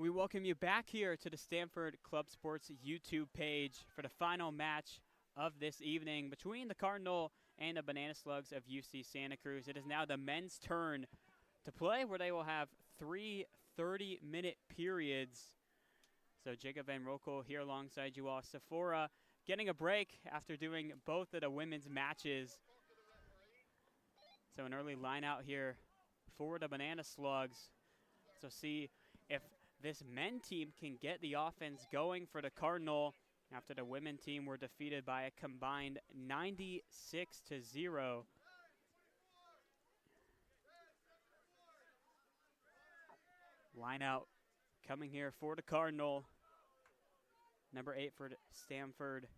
We welcome you back here to the Stanford Club Sports YouTube page for the final match of this evening between the Cardinal and the Banana Slugs of UC Santa Cruz. It is now the men's turn to play, where they will have 3 30-minute periods. So Jacob Van Rokel here alongside you all. Sephora getting a break after doing both of the women's matches. So an early line out here for the Banana Slugs. So see if this men team can get the offense going for the Cardinal after the women team were defeated by a combined 96-0. Line out coming here for the Cardinal. Number 8 for Stanford,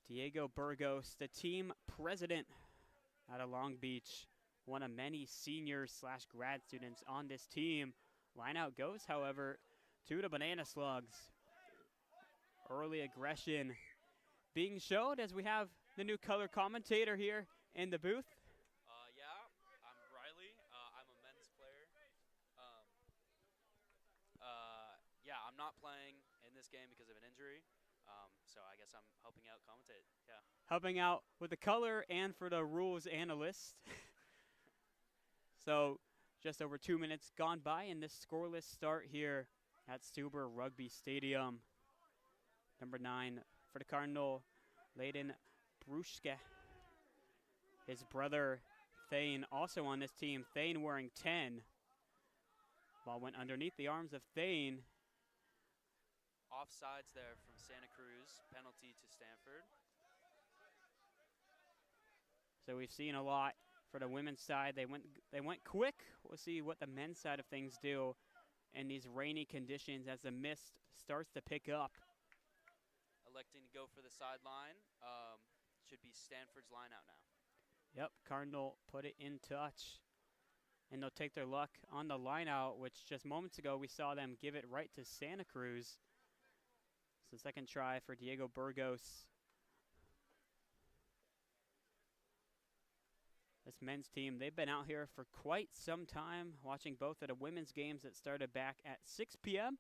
Diego Burgos, the team president out of Long Beach, one of many seniors / grad students on this team. Line out goes, however, to the Banana Slugs. Early aggression being showed as we have the new color commentator here in the booth. I'm Riley. I'm a men's player. I'm not playing in this game because of an injury. So I guess I'm helping out commentate. Yeah. Helping out with the color and for the rules analyst. So just over 2 minutes gone by in this scoreless start here at Stuber Rugby Stadium. Number 9 for the Cardinal, Layden Bruschke. His brother Thane also on this team. Thane wearing 10. Ball went underneath the arms of Thane. Offsides there from Santa Cruz. Penalty to Stanford. So we've seen a lot for the women's side. They went quick. We'll see what the men's side of things do in these rainy conditions as the mist starts to pick up. Electing to go for the sideline. Should be Stanford's line out now. Yep, Cardinal put it in touch. And they'll take their luck on the line out, which just moments ago we saw them give it right to Santa Cruz. So second try for Diego Burgos. This men's team, they've been out here for quite some time, watching both of the women's games that started back at 6 p.m.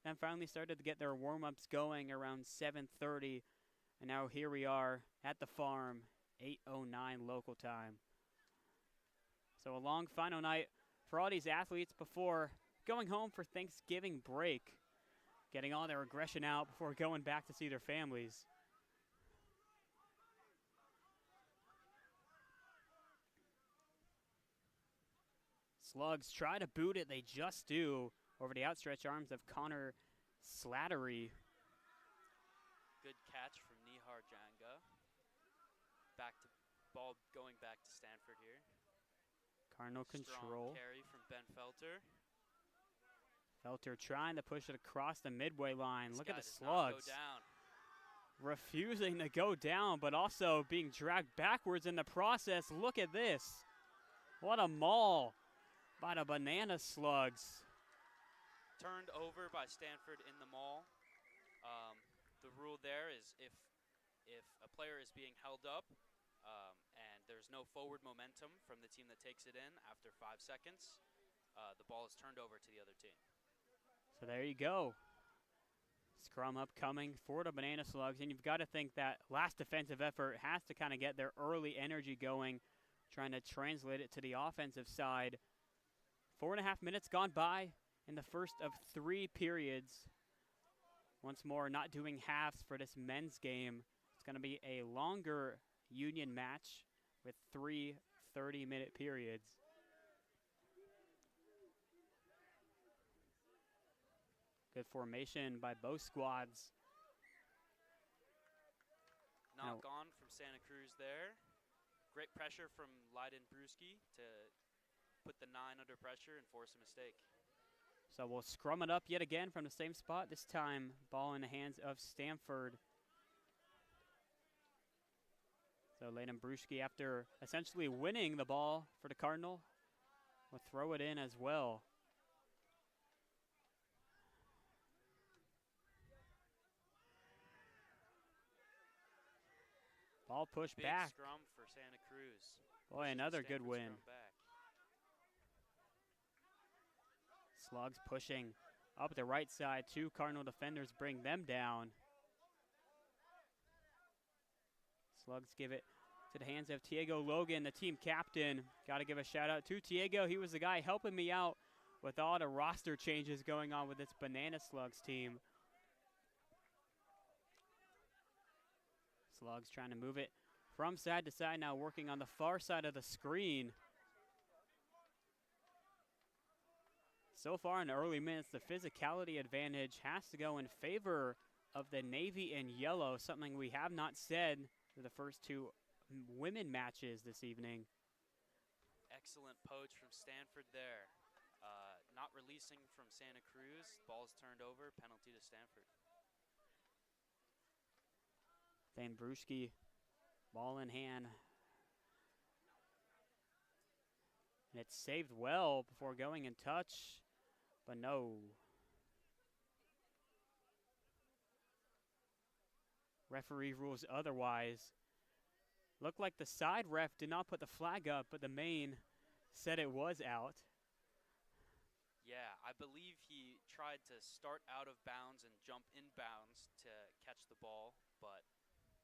and finally started to get their warm-ups going around 7:30. And now here we are at the farm, 8:09 local time. So a long final night for all these athletes before going home for Thanksgiving break, getting all their aggression out before going back to see their families. Slugs try to boot it. They just do over the outstretched arms of Connor Slattery. Good catch from Nihar Janga. Ball going back to Stanford here. Cardinal control. Strong carry from Ben Felter. Felter trying to push it across the midway line. Look at the Slugs. Not go down. Refusing to go down, but also being dragged backwards in the process. Look at this. What a maul by the Banana Slugs. Turned over by Stanford in the maul. The rule there is if a player is being held up and there's no forward momentum from the team that takes it in after 5 seconds, the ball is turned over to the other team. So there you go. Scrum upcoming for the Banana Slugs, and you've got to think that last defensive effort has to kind of get their early energy going, trying to translate it to the offensive side. 4.5 minutes gone by in the first of 3 periods. Once more, not doing halves for this men's game. It's going to be a longer union match with 3 30-minute periods. Good formation by both squads. Knock on from Santa Cruz there. Great pressure from Layden Bruschke to put the 9 under pressure and force a mistake. So we'll scrum it up yet again from the same spot. This time, ball in the hands of Stanford. So Layden Bruschke, after essentially winning the ball for the Cardinal, will throw it in as well. Ball pushed Big back. Scrum for Santa Cruz. Boy, another good win. Back. Slugs pushing up the right side. 2 Cardinal defenders bring them down. Slugs give it to the hands of Tiago Logan, the team captain. Got to give a shout out to Tiago. He was the guy helping me out with all the roster changes going on with this Banana Slugs team. Slugs trying to move it from side to side now, working on the far side of the screen. So far in the early minutes, the physicality advantage has to go in favor of the navy and yellow, something we have not said for the first 2 women matches this evening. Excellent poach from Stanford there. Not releasing from Santa Cruz. Ball's turned over, penalty to Stanford. Van Bruschi, ball in hand. And it's saved well before going in touch, but no. Referee rules otherwise. Looked like the side ref did not put the flag up, but the main said it was out. Yeah, I believe he tried to start out of bounds and jump inbounds to catch the ball, but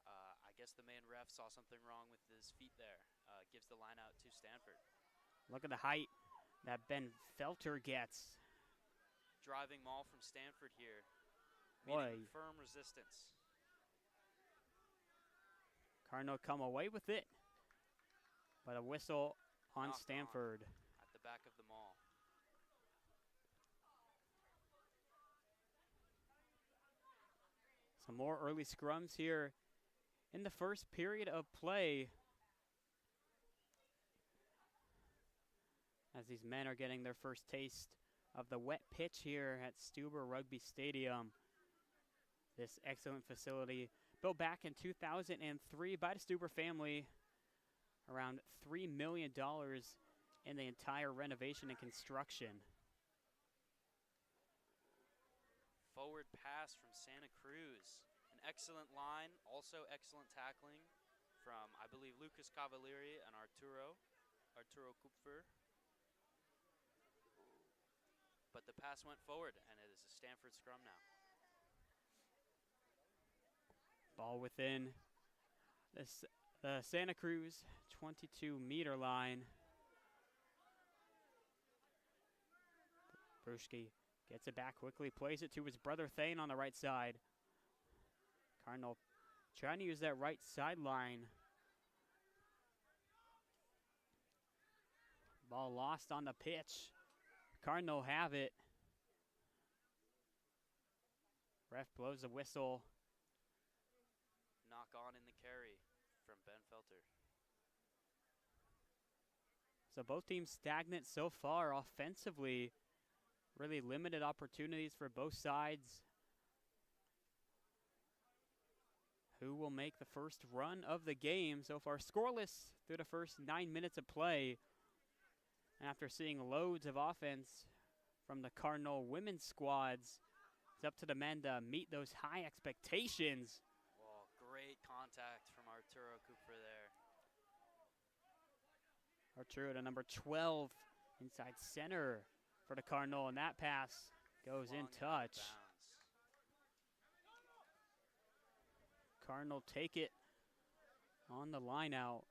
I guess the main ref saw something wrong with his feet there. Gives the line out to Stanford. Look at the height that Ben Felter gets. Driving maul from Stanford here. Boy. Meeting firm resistance. Cardinal come away with it, but a whistle on Knocked Stanford. At the back of the mall. Some more early scrums here in the first period of play, as these men are getting their first taste of the wet pitch here at Stuber Rugby Stadium. This excellent facility built back in 2003 by the Stuber family. Around $3 million in the entire renovation and construction. Forward pass from Santa Cruz. An excellent line, also excellent tackling from, I believe, Lucas Cavalieri and Arturo Kupfer. But the pass went forward, and it is a Stanford scrum now. Ball within the Santa Cruz 22-meter line. Bruschi gets it back quickly, plays it to his brother Thane on the right side. Cardinal trying to use that right sideline. Ball lost on the pitch. Cardinal have it. Ref blows the whistle. Knock on in the carry from Ben Felter. So both teams stagnant so far offensively. Really limited opportunities for both sides. Who will make the first run of the game? So far scoreless through the first 9 minutes of play. After seeing loads of offense from the Cardinal women's squads, it's up to the men to meet those high expectations. Well, great contact from Arturo Kupfer there. Arturo to number 12 inside center for the Cardinal, and that pass goes in touch. Cardinal take it on the line out.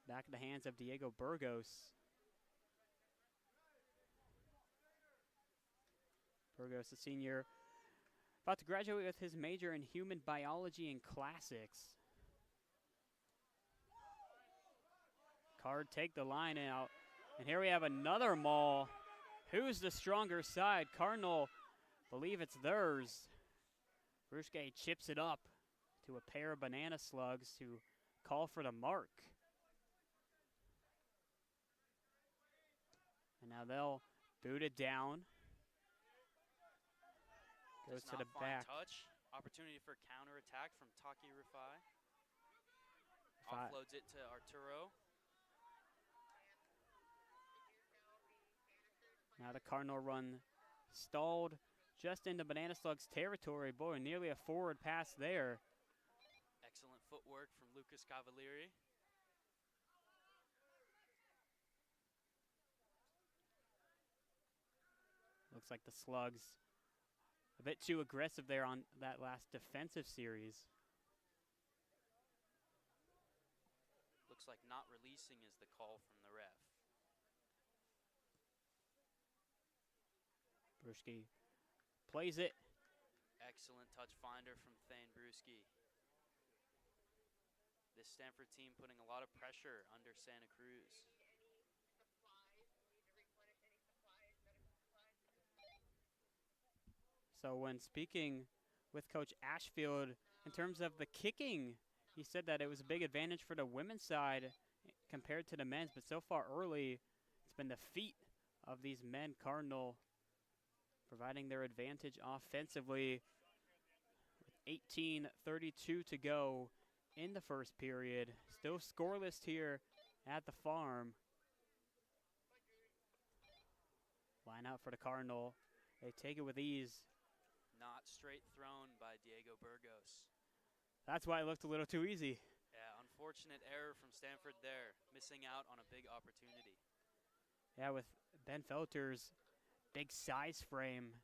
Back in the hands of Diego Burgos. Burgos, a senior, about to graduate with his major in human biology and classics. Card take the line out. And here we have another maul. Who's the stronger side? Cardinal believe it's theirs. Bruschi chips it up to a pair of Banana Slugs to call for the mark. And now they'll boot it down. Goes to the back. Touch. Opportunity for counterattack from Taki Rufai. Offloads it to Arturo. Now the Cardinal run stalled just into Banana Slug's territory. Boy, nearly a forward pass there. Excellent footwork from Lucas Cavalieri. Looks like the Slugs a bit too aggressive there on that last defensive series. Looks like not releasing is the call from the ref. Brewski plays it. Excellent touch finder from Thane Brewski. This Stanford team putting a lot of pressure under Santa Cruz. So when speaking with Coach Ashfield, in terms of the kicking, he said that it was a big advantage for the women's side compared to the men's, but so far early, it's been the feet of these men Cardinal providing their advantage offensively. With 18:32 to go in the first period. Still scoreless here at the farm. Line out for the Cardinal. They take it with ease. Not straight thrown by Diego Burgos. That's why it looked a little too easy. Yeah, unfortunate error from Stanford there, missing out on a big opportunity. Yeah, with Ben Felter's big size frame,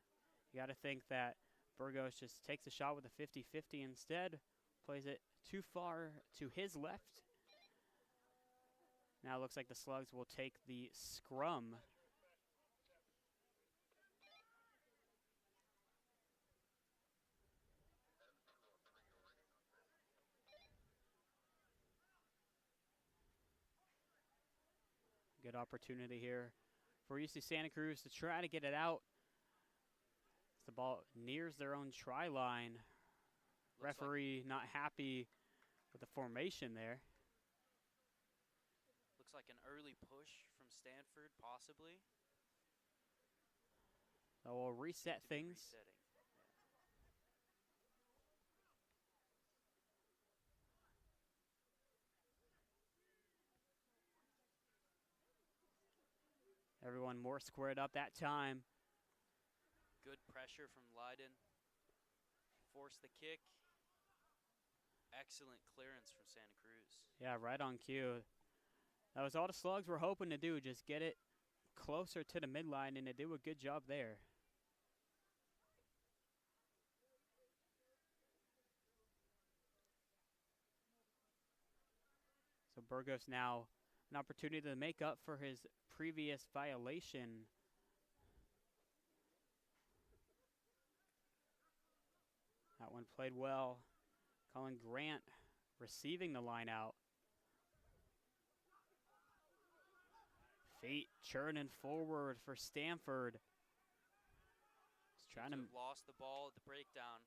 you got to think that Burgos just takes a shot with a 50-50 instead, plays it too far to his left. Now it looks like the Slugs will take the scrum. Good opportunity here for UC Santa Cruz to try to get it out. As the ball nears their own try line. Referee not happy with the formation there. Looks like an early push from Stanford, possibly. So we'll reset things. Everyone more squared up that time. Good pressure from Leiden. Force the kick. Excellent clearance from Santa Cruz. Yeah, right on cue. That was all the Slugs were hoping to do, just get it closer to the midline, and they do a good job there. So Burgos now an opportunity to make up for his previous violation. That one played well. Colin Grant receiving the line out. Feet churning forward for Stanford. Just trying to lost the ball at the breakdown.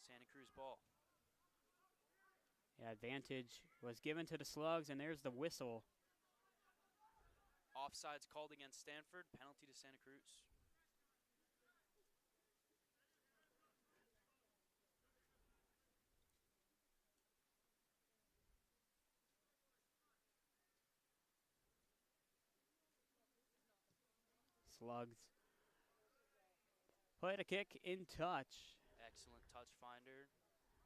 Santa Cruz ball. Yeah, advantage was given to the Slugs, and there's the whistle. Offsides called against Stanford, penalty to Santa Cruz. Slugs played a kick in touch. Excellent touch finder.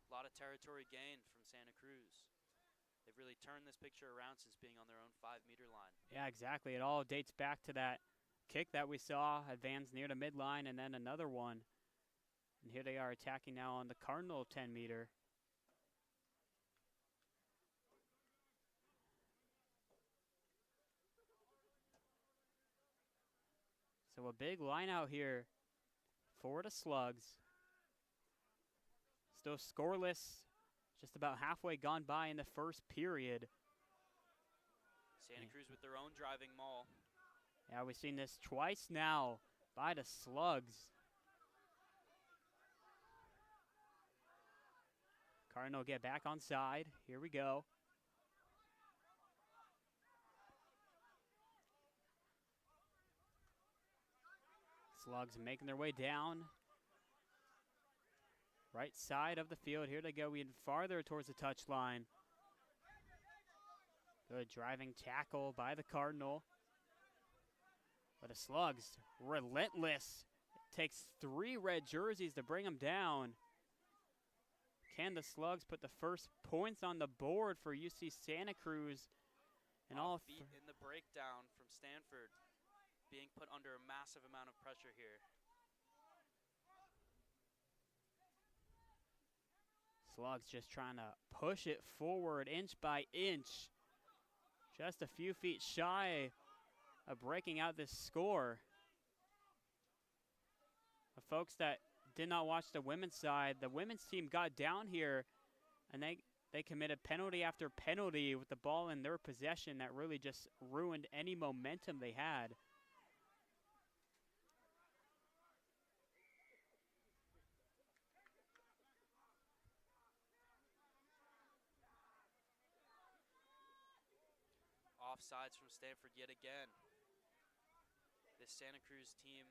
A lot of territory gained from Santa Cruz. They've really turned this picture around since being on their own 5-meter line. Yeah, exactly. It all dates back to that kick that we saw advance near the midline and then another one. And here they are attacking now on the Cardinal 10-meter. So a big line out here for the Slugs. Still scoreless, just about halfway gone by in the first period. Santa Cruz with their own driving maul. Yeah, we've seen this twice now by the Slugs. Cardinal get back on side. Here we go. Slugs making their way down. Right side of the field. Here they go even farther towards the touchline. Good driving tackle by the Cardinal. But the Slugs, relentless. It takes 3 red jerseys to bring them down. Can the Slugs put the first points on the board for UC Santa Cruz? And all feet in the breakdown from Stanford, being put under a massive amount of pressure here. Slugs just trying to push it forward inch by inch. Just a few feet shy of breaking out this score. The folks that did not watch the women's side, the women's team got down here and they committed penalty after penalty with the ball in their possession that really just ruined any momentum they had. Offsides from Stanford yet again. This Santa Cruz team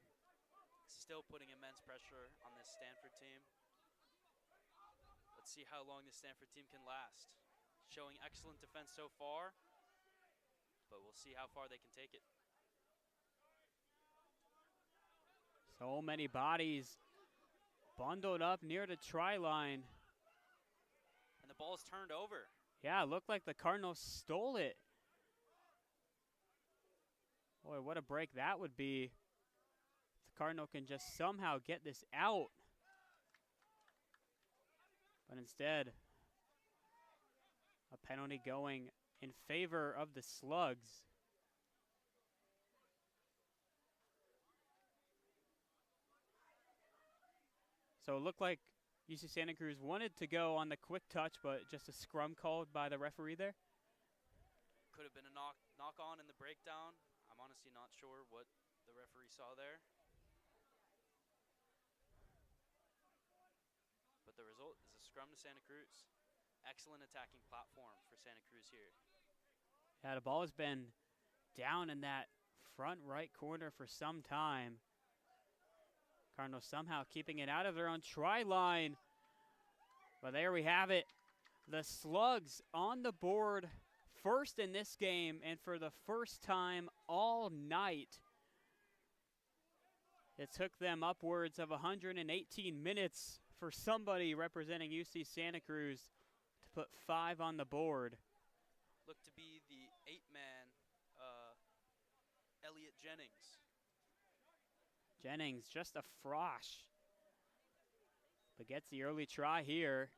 still putting immense pressure on this Stanford team. Let's see how long this Stanford team can last. Showing excellent defense so far, but we'll see how far they can take it. So many bodies bundled up near the try line. And the ball is turned over. Yeah, it looked like the Cardinals stole it. Boy, what a break that would be. The Cardinal can just somehow get this out. But instead, a penalty going in favor of the Slugs. So it looked like UC Santa Cruz wanted to go on the quick touch, but just a scrum called by the referee there. Could have been a knock on in the breakdown. I'm honestly not sure what the referee saw there. But the result is a scrum to Santa Cruz. Excellent attacking platform for Santa Cruz here. Yeah, the ball has been down in that front right corner for some time. Cardinals somehow keeping it out of their own try line. But there we have it. The Slugs on the board first in this game, and for the first time all night. It took them upwards of 118 minutes for somebody representing UC Santa Cruz to put 5 on the board. Looked to be the 8-man Elliot Jennings. Jennings, just a frosh, but gets the early try here.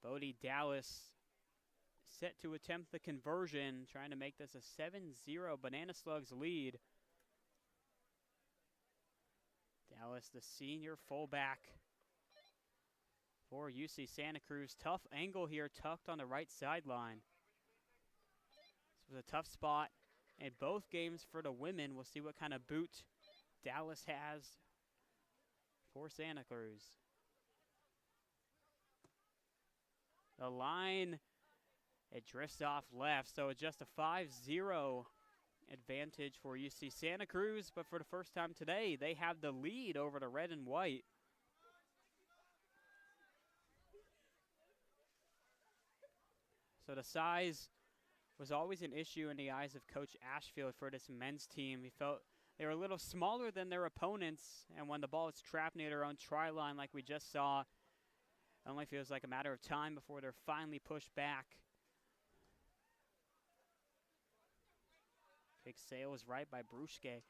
Bodie Dallas set to attempt the conversion, trying to make this a 7-0 Banana Slugs lead. Dallas, the senior fullback for UC Santa Cruz. Tough angle here, tucked on the right sideline. This was a tough spot in both games for the women. We'll see what kind of boot Dallas has for Santa Cruz. The line, it drifts off left, so it's just a 5-0 advantage for UC Santa Cruz, but for the first time today, they have the lead over the red and white. So the size was always an issue in the eyes of Coach Ashfield for this men's team. He felt they were a little smaller than their opponents, and when the ball is trapped near their own try line like we just saw, it only feels like a matter of time before they're finally pushed back. Kick sails right by Brusque.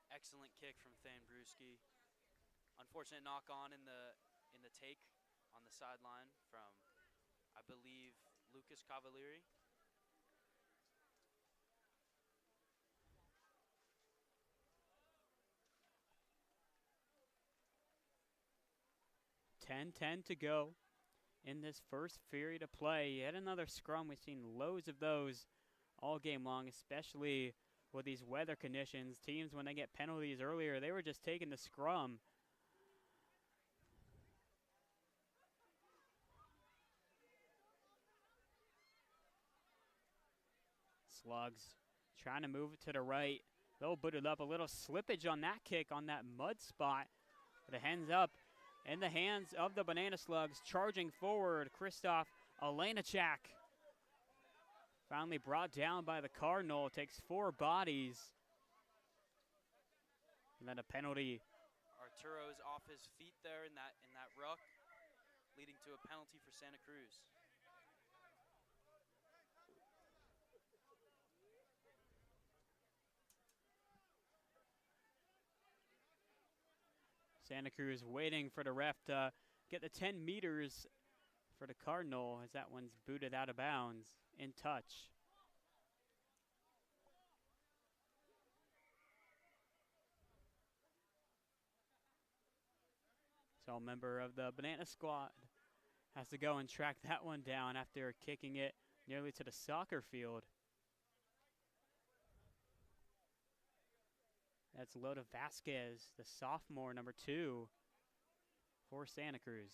Excellent kick from Thane Brusque. Unfortunate knock on in the take on the sideline from, I believe, Lucas Cavalieri. .10 to go in this first period of play. Yet another scrum. We've seen loads of those all game long, especially with these weather conditions. Teams, when they get penalties earlier, they were just taking the scrum. Slugs trying to move it to the right. They'll boot it up. A little slippage on that kick on that mud spot. But it ends up in the hands of the Banana Slugs. Charging forward, Christoph Alenachak. Finally brought down by the Cardinal. Takes 4 bodies. And then a penalty. Arturo's off his feet there in that ruck, leading to a penalty for Santa Cruz. Santa Cruz waiting for the ref to get the 10 meters for the Cardinal as that one's booted out of bounds. In touch. So a member of the Banana Squad has to go and track that one down after kicking it nearly to the soccer field. That's Loda Vasquez, the sophomore, number 2 for Santa Cruz.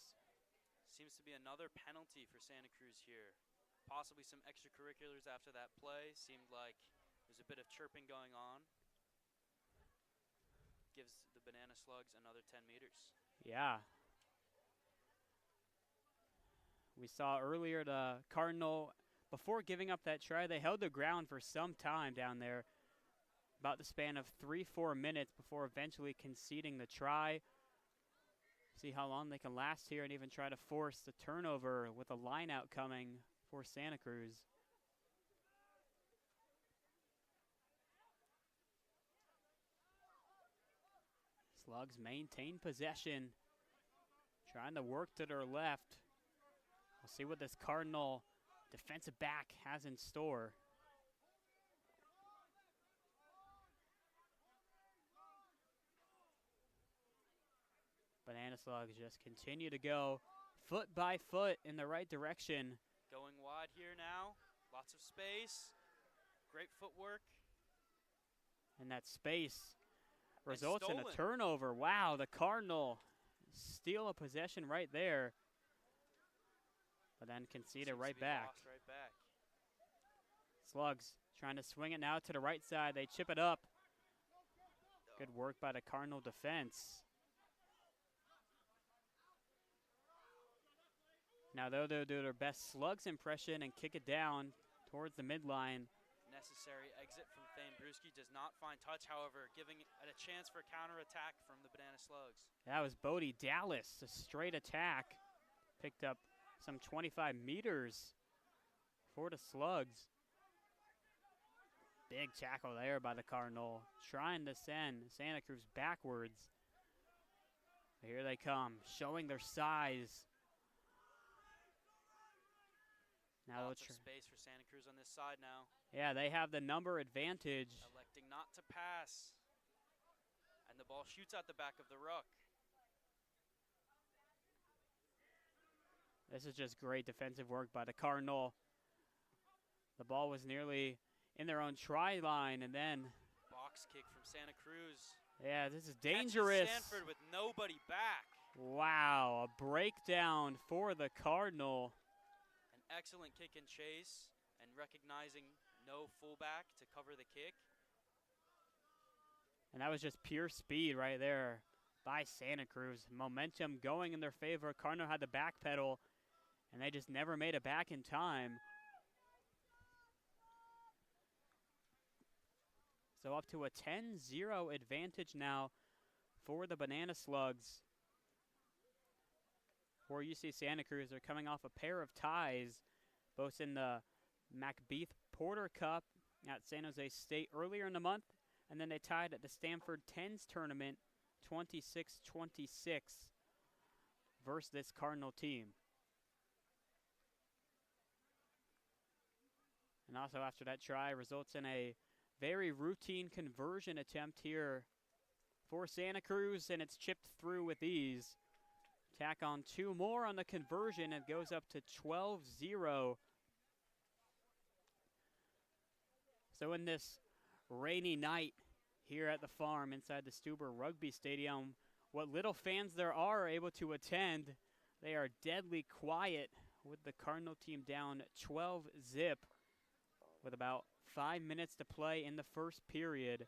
Seems to be another penalty for Santa Cruz here. Possibly some extracurriculars after that play. Seemed like there's a bit of chirping going on. Gives the Banana Slugs another 10 meters. Yeah. We saw earlier the Cardinal, before giving up that try, they held the ground for some time down there. About the span of 3-4 minutes before eventually conceding the try. See how long they can last here and even try to force the turnover with a line out coming for Santa Cruz. Slugs maintain possession, trying to work to their left. We'll see what this Cardinal defensive back has in store. Banana Slugs just continue to go foot by foot in the right direction. Going wide here now. Lots of space. Great footwork. And that space results in a turnover. Wow, the Cardinal steal a possession right there. But then concede it right back. Slugs trying to swing it now to the right side. They chip it up. Good work by the Cardinal defense. Now they'll do their best Slugs impression and kick it down towards the midline. Necessary exit from Thane Brewski does not find touch, however, giving it a chance for counterattack from the Banana Slugs. That was Bodie Dallas, a straight attack. Picked up some 25 meters for the Slugs. Big tackle there by the Cardinal, trying to send Santa Cruz backwards. Here they come, showing their size. Now lots of space for Santa Cruz on this side now. Yeah, they have the number advantage. Electing not to pass. And the ball shoots out the back of the ruck. This is just great defensive work by the Cardinal. The ball was nearly in their own try line, and then box kick from Santa Cruz. Yeah, this is dangerous. Stanford with nobody back. Wow, a breakdown for the Cardinal. Excellent kick and chase, and recognizing no fullback to cover the kick. And that was just pure speed right there by Santa Cruz. Momentum going in their favor. Cardinal had the back pedal, and they just never made it back in time. So up to a 10-0 advantage now for the Banana Slugs. For UC Santa Cruz, they're coming off a pair of ties, both in the MacBeath Porter Cup at San Jose State earlier in the month, and then they tied at the Stanford Tens tournament 26-26 versus this Cardinal team. And also after that try results in a very routine conversion attempt here for Santa Cruz, and it's chipped through with ease. Tack on 2 more on the conversion. It goes up to 12-0. So in this rainy night here at the farm inside the Stuber Rugby Stadium, what little fans there are able to attend, they are deadly quiet with the Cardinal team down 12-0 with about 5 minutes to play in the first period.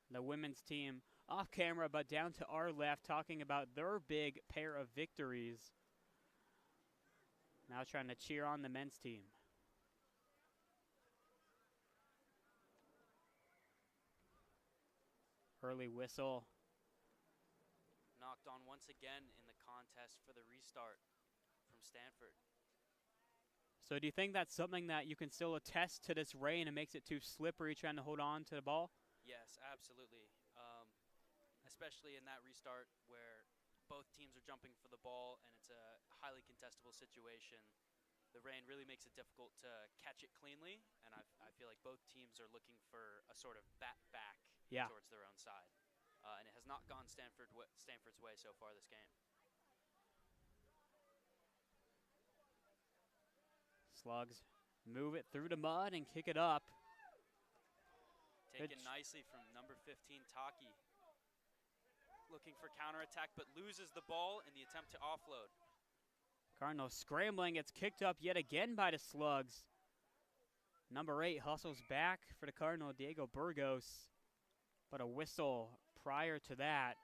The women's team off camera, but down to our left, talking about their big pair of victories. Now trying to cheer on the men's team. Early whistle. Knocked on once again in the contest for the restart from Stanford. So do you think that's something that you can still attest to this rain and makes it too slippery trying to hold on to the ball? Yes, absolutely. especially in that restart where both teams are jumping for the ball and it's a highly contestable situation. The rain really makes it difficult to catch it cleanly, and I feel like both teams are looking for a sort of bat back towards their own side. And it has not gone Stanford's way so far this game. Slugs move it through the mud and kick it up. Taken nicely from number 15, Taki. Looking for counterattack, but loses the ball in the attempt to offload. Cardinals scrambling. It's kicked up yet again by the Slugs. Number 8 hustles back for the Cardinal, Diego Burgos. But a whistle prior to that.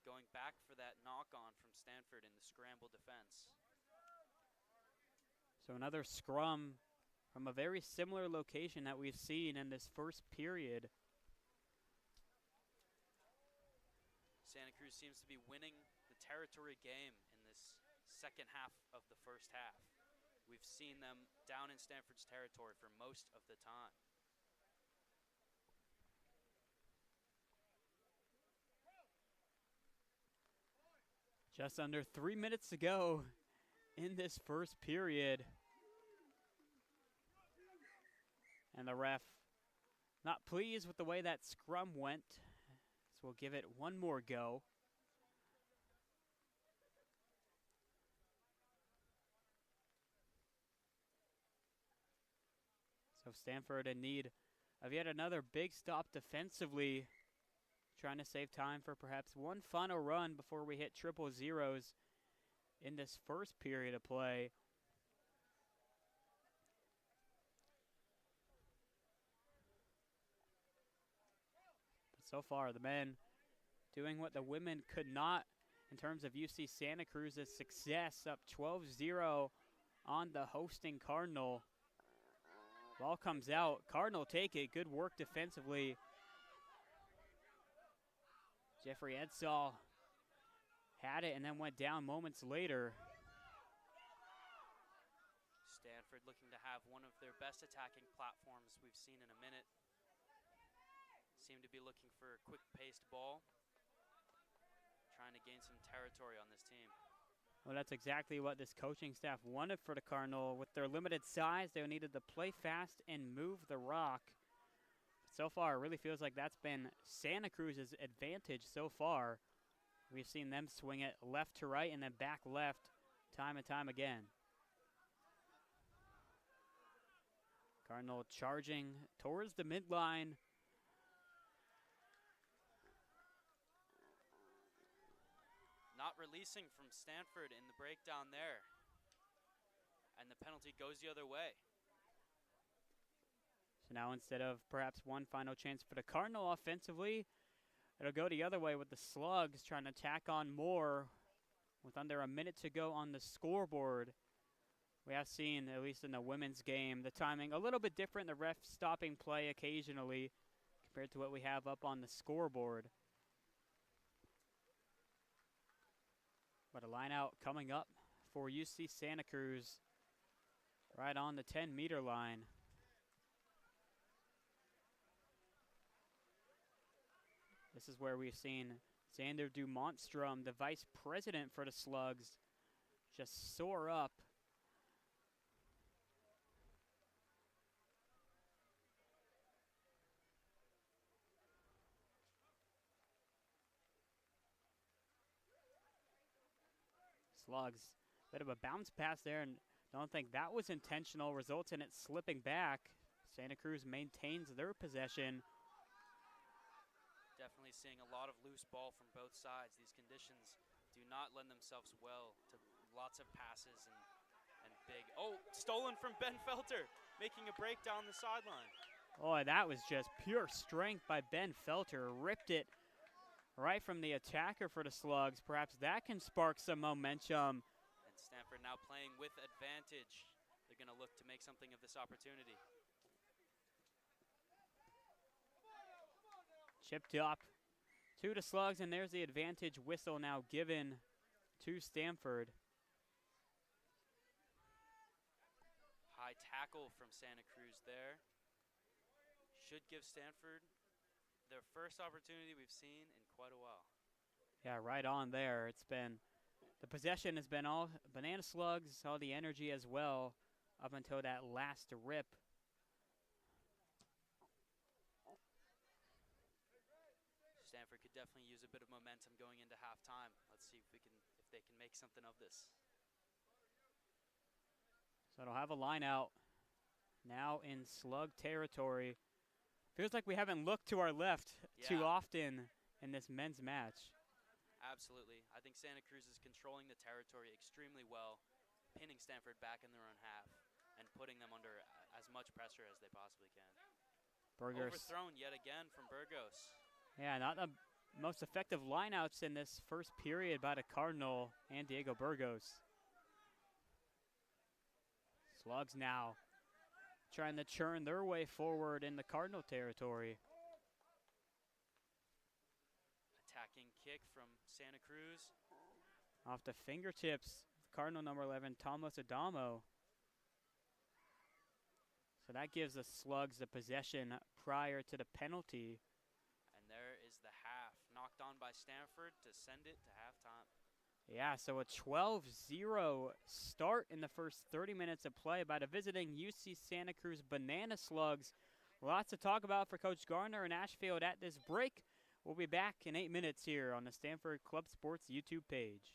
Going back for that knock-on from Stanford in the scramble defense. So another scrum from a very similar location that we've seen in this first period. Santa Cruz seems to be winning the territory game in this second half of the first half. We've seen them down in Stanford's territory for most of the time. Just under 3 minutes to go in this first period. And the ref not pleased with the way that scrum went. So we'll give it one more go. So Stanford in need of yet another big stop defensively, trying to save time for perhaps one final run before we hit triple zeros in this first period of play. But so far, the men doing what the women could not in terms of UC Santa Cruz's success, up 12-0 on the hosting Cardinal. Ball comes out. Cardinal take it. Good work defensively. Jeffrey Edsall had it and then went down moments later. Stanford looking to have one of their best attacking platforms we've seen in a minute. Seem to be looking for a quick-paced ball. Trying to gain some territory on this team. Well, that's exactly what this coaching staff wanted for the Cardinal. With their limited size, they needed to play fast and move the rock. So far, it really feels like that's been Santa Cruz's advantage so far. We've seen them swing it left to right and then back left time and time again. Cardinal charging towards the midline. Not releasing from Stanford in the breakdown there. And the penalty goes the other way. So now instead of perhaps one final chance for the Cardinal offensively, it'll go the other way with the Slugs trying to tack on more with under a minute to go on the scoreboard. We have seen, at least in the women's game, the timing a little bit different, the ref stopping play occasionally compared to what we have up on the scoreboard. But a line out coming up for UC Santa Cruz right on the 10-meter line. This is where we've seen Xander Dumontstrom, the vice president for the Slugs, just soar up. Slugs, bit of a bounce pass there, and don't think that was intentional. Results in it slipping back. Santa Cruz maintains their possession. Definitely seeing a lot of loose ball from both sides. These conditions do not lend themselves well to lots of passes and big. Oh, stolen from Ben Felter, making a break down the sideline. Oh, that was just pure strength by Ben Felter. Ripped it right from the attacker for the Slugs. Perhaps that can spark some momentum. And Stanford now playing with advantage. They're going to look to make something of this opportunity. Chipped up to the Slugs, and there's the advantage whistle now given to Stanford. High tackle from Santa Cruz there. Should give Stanford their first opportunity we've seen in quite a while. Yeah, right on there. The possession has been all Banana Slugs, all the energy as well, up until that last rip. Stanford could definitely use a bit of momentum going into halftime. Let's see if they can make something of this. So it'll have a line out now in Slug territory. Feels like we haven't looked to our left too often in this men's match. Absolutely. I think Santa Cruz is controlling the territory extremely well, pinning Stanford back in their own half and putting them under as much pressure as they possibly can. Burgos. Overthrown yet again from Burgos. Yeah, not the most effective lineouts in this first period by the Cardinal and Diego Burgos. Slugs now trying to churn their way forward in the Cardinal territory. Attacking kick from Santa Cruz. Off the fingertips, Cardinal number 11, Thomas Adamo. So that gives the Slugs the possession prior to the penalty. And there is the half, knocked on by Stanford to send it to halftime. Yeah, so a 12-0 start in the first 30 minutes of play by the visiting UC Santa Cruz Banana Slugs. Lots to talk about for Coach Garner and Ashfield at this break. We'll be back in 8 minutes here on the Stanford Club Sports YouTube page.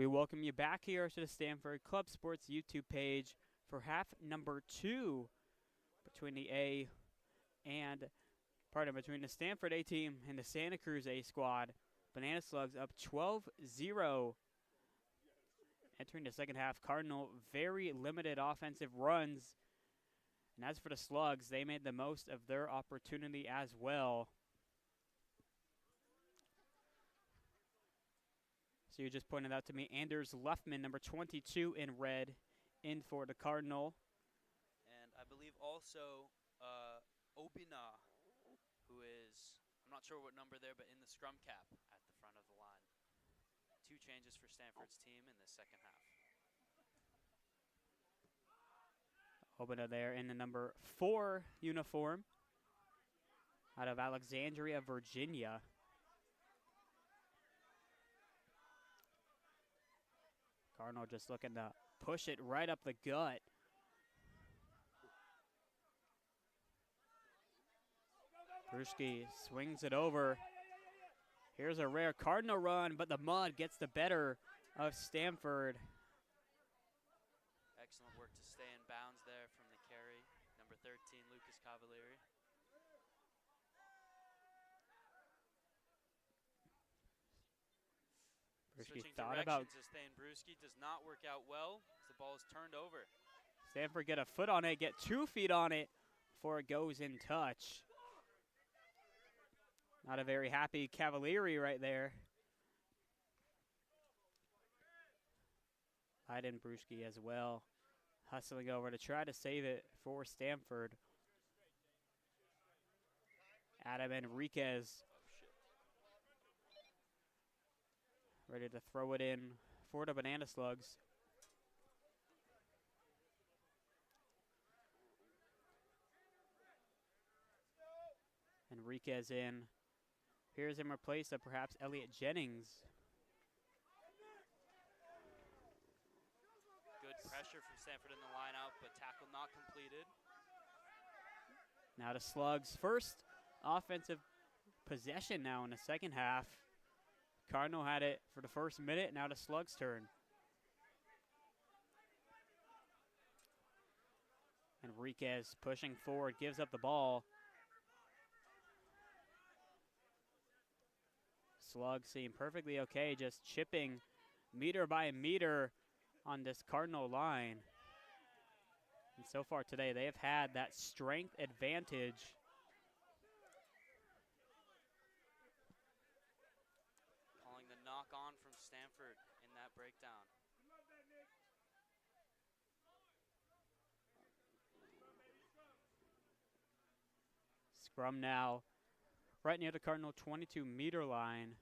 We welcome you back here to the Stanford Club Sports YouTube page for half number 2 between the between the Stanford A team and the Santa Cruz A squad. Banana Slugs up 12-0. Entering the second half, Cardinal very limited offensive runs. And as for the Slugs, they made the most of their opportunity as well. So you just pointed out to me, Anders Luffman, number 22 in red, in for the Cardinal. And I believe also Obina, who is, I'm not sure what number there, but in the scrum cap at the front of the line. 2 changes for Stanford's team in the second half. Obina there in the number 4 uniform out of Alexandria, Virginia. Cardinal just looking to push it right up the gut. Brewski swings it over. Here's a rare Cardinal run, but the mud gets the better of Stanford. Excellent work to stay in bounds there from the carry. Number 13, Lucas Cavalieri. Switching directions to Stan Brewski does not work out well as the ball is turned over. Stanford get a foot on it, get 2 feet on it before it goes in touch. Not a very happy Cavalieri right there. Hayden Brewski as well, hustling over to try to save it for Stanford. Adam Enriquez ready to throw it in for the Banana Slugs. Enriquez in. Here's him replaced of perhaps Elliot Jennings. Good pressure from Stanford in the lineout, but tackle not completed. Now the Slugs' first offensive possession now in the second half. Cardinal had it for the first minute, now the Slugs' turn. Enriquez pushing forward, gives up the ball. Slugs seem perfectly okay, just chipping meter by meter on this Cardinal line. And so far today, they have had that strength advantage. Calling the knock on from Stanford in that breakdown. Scrum now, right near the Cardinal 22-meter line.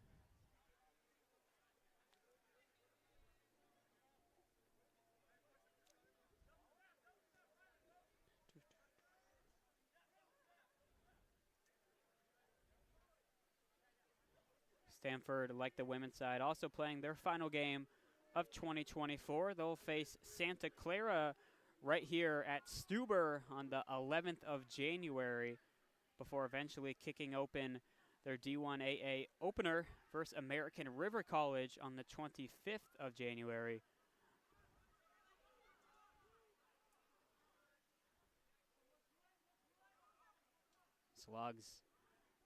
Stanford, like the women's side, also playing their final game of 2024. They'll face Santa Clara right here at Stuber on the 11th of January before eventually kicking open their D1AA opener versus American River College on the 25th of January. Slugs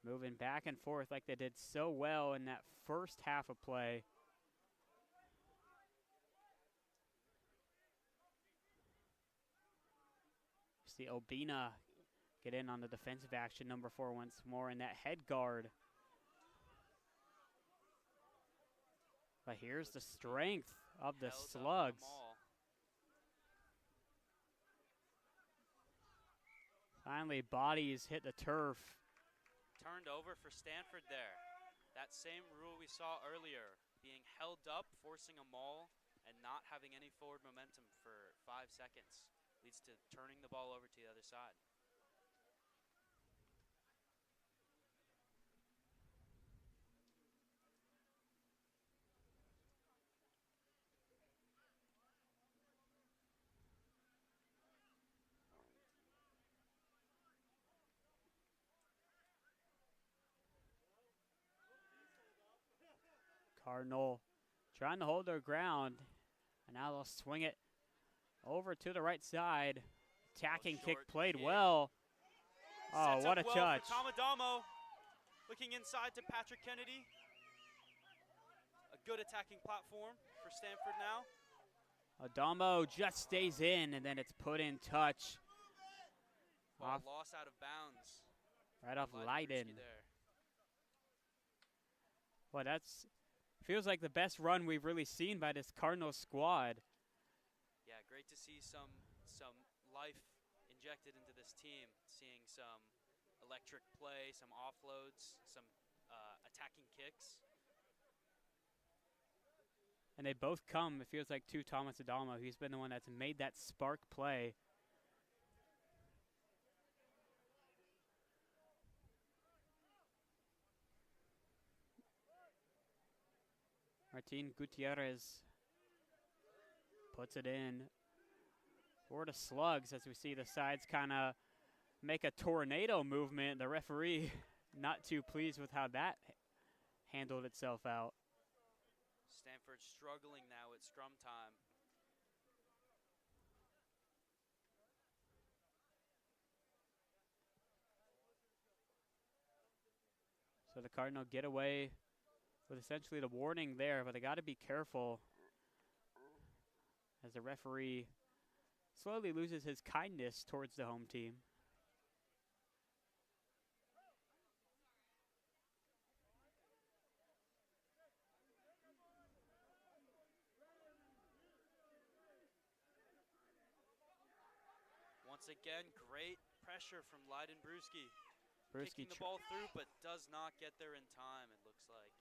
moving back and forth like they did so well in that first half of play. See Obina get in on the defensive action, number 4 once more in that head guard. But here's the strength of the Slugs. Finally, bodies hit the turf. Turned over for Stanford there. That same rule we saw earlier, being held up, forcing a maul, and not having any forward momentum for 5 seconds, leads to turning the ball over to the other side. Cardinal trying to hold their ground. And now they'll swing it over to the right side. Attacking kick played well. Oh, Sets what a up well touch. for Tomadamo. Looking inside to Patrick Kennedy. A good attacking platform for Stanford now. Adamo just stays in, and then it's put in touch. Ball lost out of bounds. Right off Leiden. There. Well, that's feels like the best run we've really seen by this Cardinals squad. Yeah, great to see some life injected into this team. Seeing some electric play, some offloads, some attacking kicks. And they both come, it feels like, to Thomas Adamo. He's been the one that's made that spark play. Martin Gutierrez puts it in for the Slugs as we see the sides kind of make a tornado movement. The referee not too pleased with how that handled itself out. Stanford struggling now at scrum time. So the Cardinal get away with essentially the warning there, but they got to be careful as the referee slowly loses his kindness towards the home team. Once again, great pressure from Leiden Brewski. Brewski kicking the ball through, but does not get there in time, it looks like.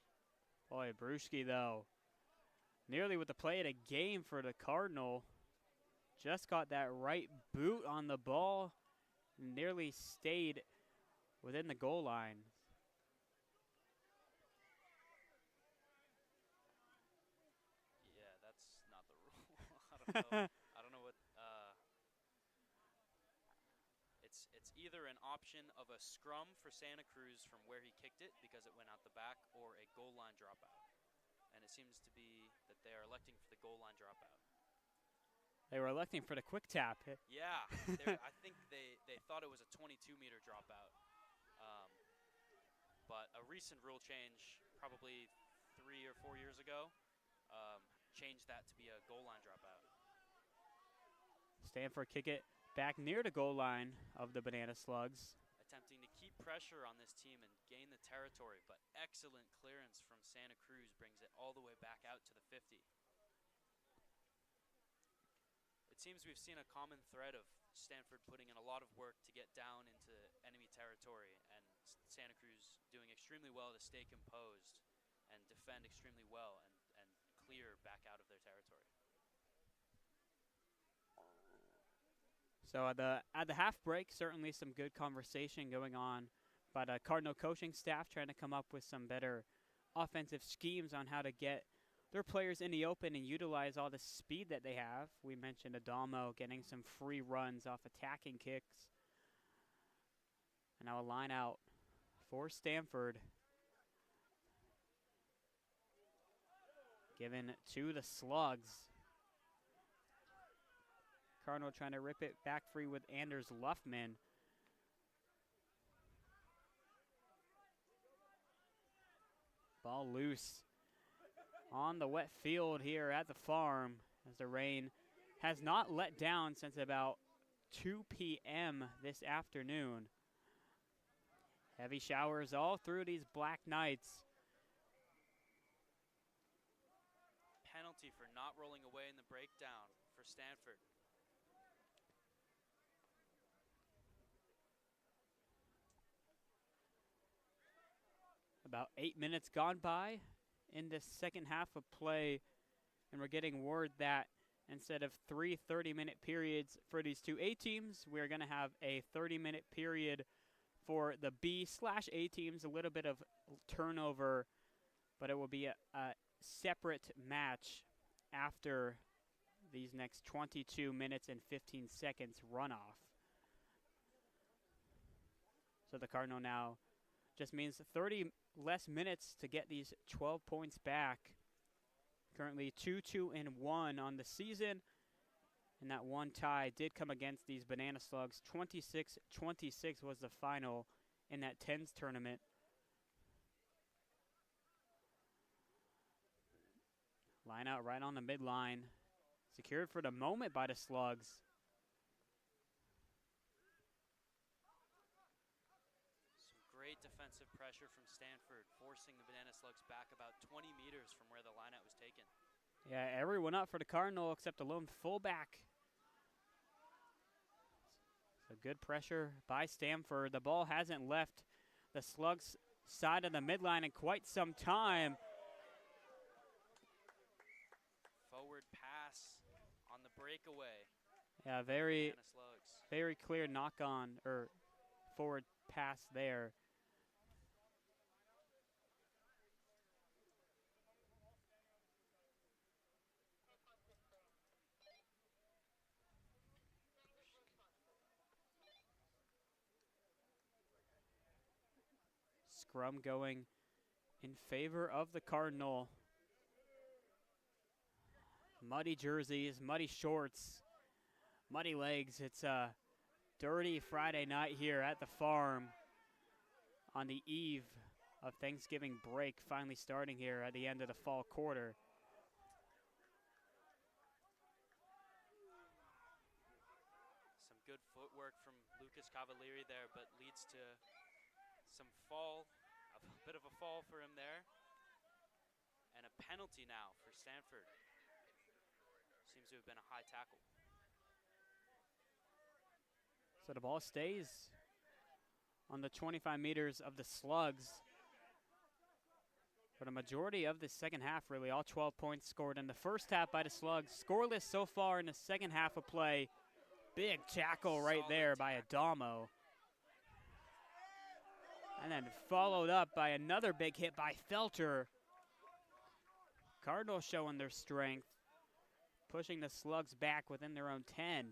Boy, Brewski, though, nearly with the play of the game for the Cardinal. Just got that right boot on the ball. Nearly stayed within the goal line. Yeah, that's not the rule. I don't know. I don't know what. It's either an option of a scrum for Santa Cruz from where he kicked it because it went out the back, or a goal line dropout. And it seems to be that they are electing for the goal line dropout. They were electing for the quick tap. Yeah, I think they thought it was a 22-meter dropout. But a recent rule change, probably 3 or 4 years ago, changed that to be a goal line dropout. Stanford kick it back near the goal line of the Banana Slugs. Attempting to keep pressure on this team and gain the territory, but excellent clearance from Santa Cruz brings it all the way back out to the 50. It seems we've seen a common thread of Stanford putting in a lot of work to get down into enemy territory, and Santa Cruz doing extremely well to stay composed and defend extremely well and clear back out of their territory. So at the half break, certainly some good conversation going on by the Cardinal coaching staff, trying to come up with some better offensive schemes on how to get their players in the open and utilize all the speed that they have. We mentioned Adamo getting some free runs off attacking kicks. And now a line out for Stanford. Given to the Slugs. Cardinal trying to rip it back free with Anders Luffman. Ball loose on the wet field here at the farm as the rain has not let down since about 2 p.m. this afternoon. Heavy showers all through these black nights. Penalty for not rolling away in the breakdown for Stanford. About 8 minutes gone by in this second half of play, and we're getting word that instead of 3 30-minute periods for these two A teams, we're going to have a 30-minute period for the B/A teams. A little bit of turnover, but it will be a separate match after these next 22 minutes and 15 seconds runoff. So the Cardinal now just means 30 less minutes to get these 12 points back. Currently 2-2-1 on the season. And that one tie did come against these Banana Slugs. 26-26 was the final in that 10s tournament. Line out right on the midline. Secured for the moment by the Slugs. Some great defensive pressure from Stanford, forcing the Banana Slugs back about 20 meters from where the lineout was taken. Yeah, everyone up for the Cardinal except the lone fullback. So good pressure by Stanford. The ball hasn't left the Slugs' side of the midline in quite some time. Forward pass on the breakaway. Yeah, very clear knock-on or forward pass there. Scrum going in favor of the Cardinal. Muddy jerseys, muddy shorts, muddy legs. It's a dirty Friday night here at the farm on the eve of Thanksgiving break finally starting here at the end of the fall quarter. Some good footwork from Lucas Cavalieri there, but leads to some fall, a bit of a fall for him there. And a penalty now for Stanford. Seems to have been a high tackle. So the ball stays on the 25 meters of the Slugs. For the majority of the second half, really, all 12 points scored in the first half by the Slugs. Scoreless so far in the second half of play. Big tackle right there by Adamo. And then followed up by another big hit by Felter. Cardinals showing their strength, pushing the Slugs back within their own 10.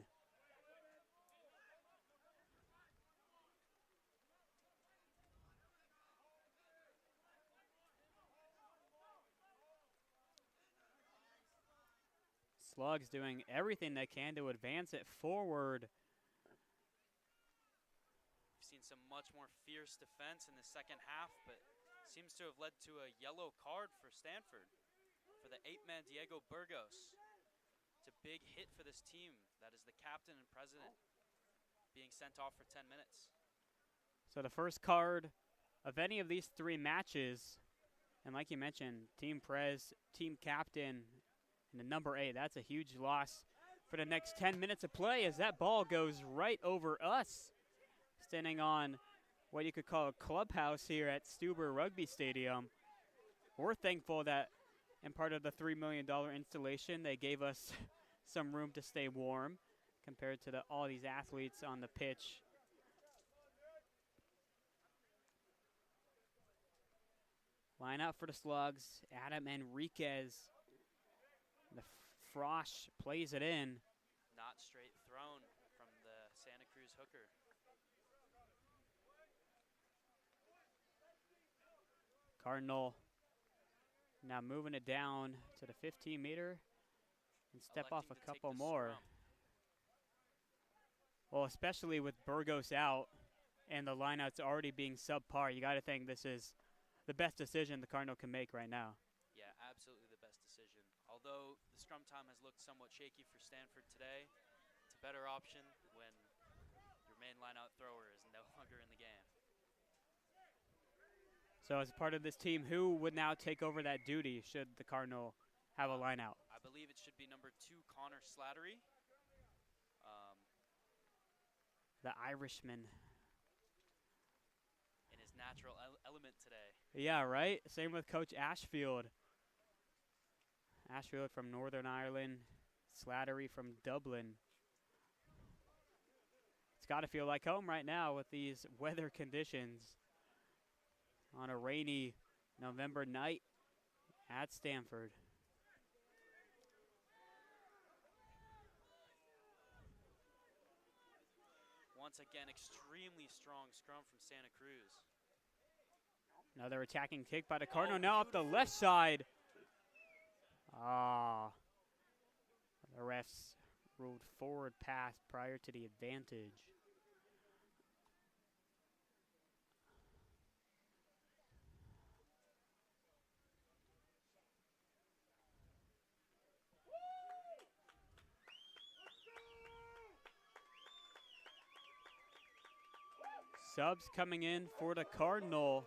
Slugs doing everything they can to advance it forward. We've seen some much more fierce defense in the second half, but seems to have led to a yellow card for Stanford. For the 8-man Diego Burgos. It's a big hit for this team. That is the captain and president being sent off for 10 minutes. So the first card of any of these three matches, and like you mentioned, team pres, team captain, and the number 8, that's a huge loss for the next 10 minutes of play as that ball goes right over us. Standing on what you could call a clubhouse here at Stuber Rugby Stadium. We're thankful that in part of the $3 million installation, they gave us some room to stay warm compared to all these athletes on the pitch. Line out for the Slugs, Adam Enriquez. The Frosh plays it in. Not straight thrown from the Santa Cruz hooker. Cardinal now moving it down to the 15-meter and step off a couple more. Well, especially with Burgos out and the lineout's already being subpar, you got to think this is the best decision the Cardinal can make right now. Yeah, absolutely the best decision. Although the scrum time has looked somewhat shaky for Stanford today, it's a better option when your main lineout thrower is no longer in the game. So as part of this team, who would now take over that duty should the Cardinal have a lineout? I believe it should be number 2, Connor Slattery. The Irishman. In his natural element today. Yeah, right? Same with Coach Ashfield. Ashfield from Northern Ireland, Slattery from Dublin. It's got to feel like home right now with these weather conditions on a rainy November night at Stanford. Once again, extremely strong scrum from Santa Cruz. Another attacking kick by the Cardinal, now up the left side. Ah, the refs ruled forward pass prior to the advantage. Subs coming in for the Cardinal.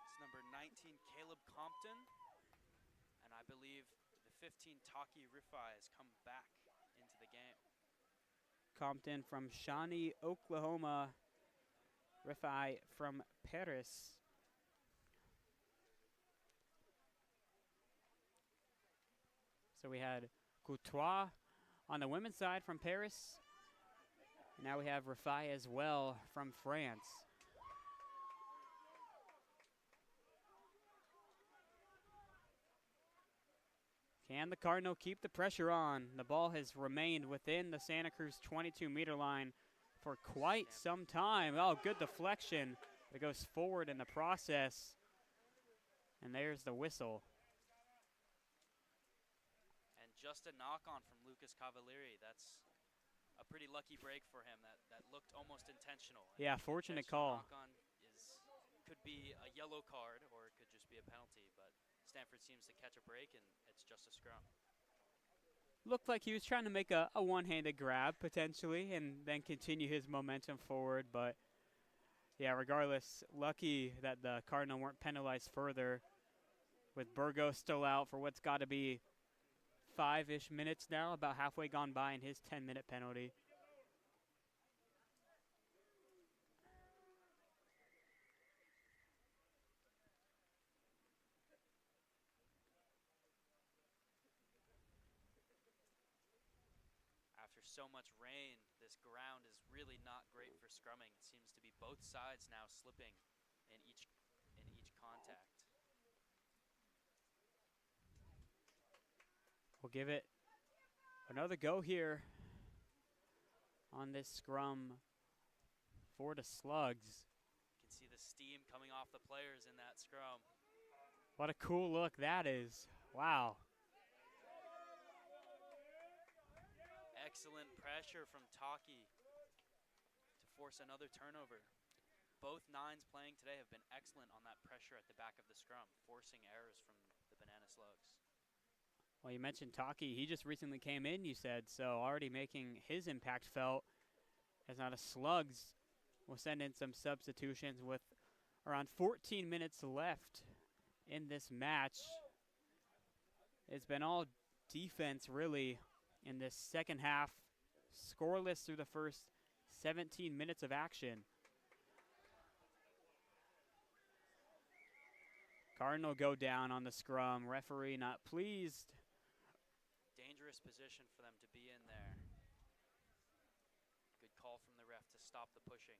It's number 19, Caleb Compton. And I believe the 15, Taki Rifai, has come back into the game. Compton from Shawnee, Oklahoma. Rifai from Paris. So we had Courtois on the women's side from Paris. Now we have Rifai as well from France. Can the Cardinal keep the pressure on? The ball has remained within the Santa Cruz 22-meter line for quite some time. Oh, good deflection. It goes forward in the process. And there's the whistle. And just a knock-on from Lucas Cavalieri. That's a pretty lucky break for him. That looked almost intentional. Yeah, fortunate call. Knock-on could be a yellow card or it could just be a penalty, but Stanford seems to catch a break, and it's just a scrum. Looked like he was trying to make a one-handed grab, potentially, and then continue his momentum forward. But, yeah, regardless, lucky that the Cardinal weren't penalized further, with Burgos still out for what's got to be 5-ish minutes now, about halfway gone by in his 10-minute penalty. After so much rain, this ground is really not great for scrumming. It seems to be both sides now slipping in each contact. We'll give it another go here on this scrum for the Slugs. You can see the steam coming off the players in that scrum. What a cool look that is. Wow. Excellent pressure from Taki to force another turnover. Both nines playing today have been excellent on that pressure at the back of the scrum, forcing errors from the Banana Slugs. Well, you mentioned Taki. He just recently came in, you said, so already making his impact felt. As now the Slugs will send in some substitutions with around 14 minutes left in this match. It's been all defense, really, in this second half. Scoreless through the first 17 minutes of action. Cardinal go down on the scrum. Referee not pleased. Dangerous position for them to be in there. Good call from the ref to stop the pushing.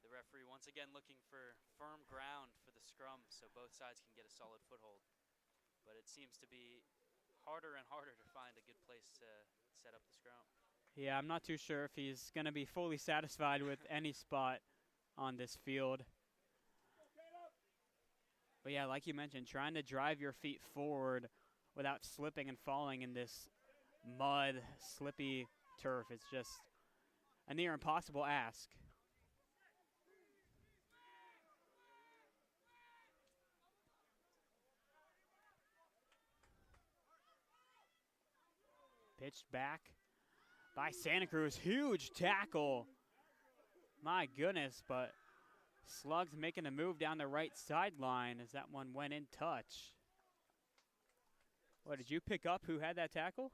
The referee once again looking for firm ground for the scrum so both sides can get a solid foothold. But it seems to be harder and harder to find a good place to set up the scrum. Yeah, I'm not too sure if he's going to be fully satisfied with any spot on this field. But yeah, like you mentioned, trying to drive your feet forward without slipping and falling in this mud, slippy turf. It's just a near impossible ask. Pitched back by Santa Cruz. Huge tackle. My goodness, but Slugs making a move down the right sideline as that one went in touch. What, did you pick up who had that tackle?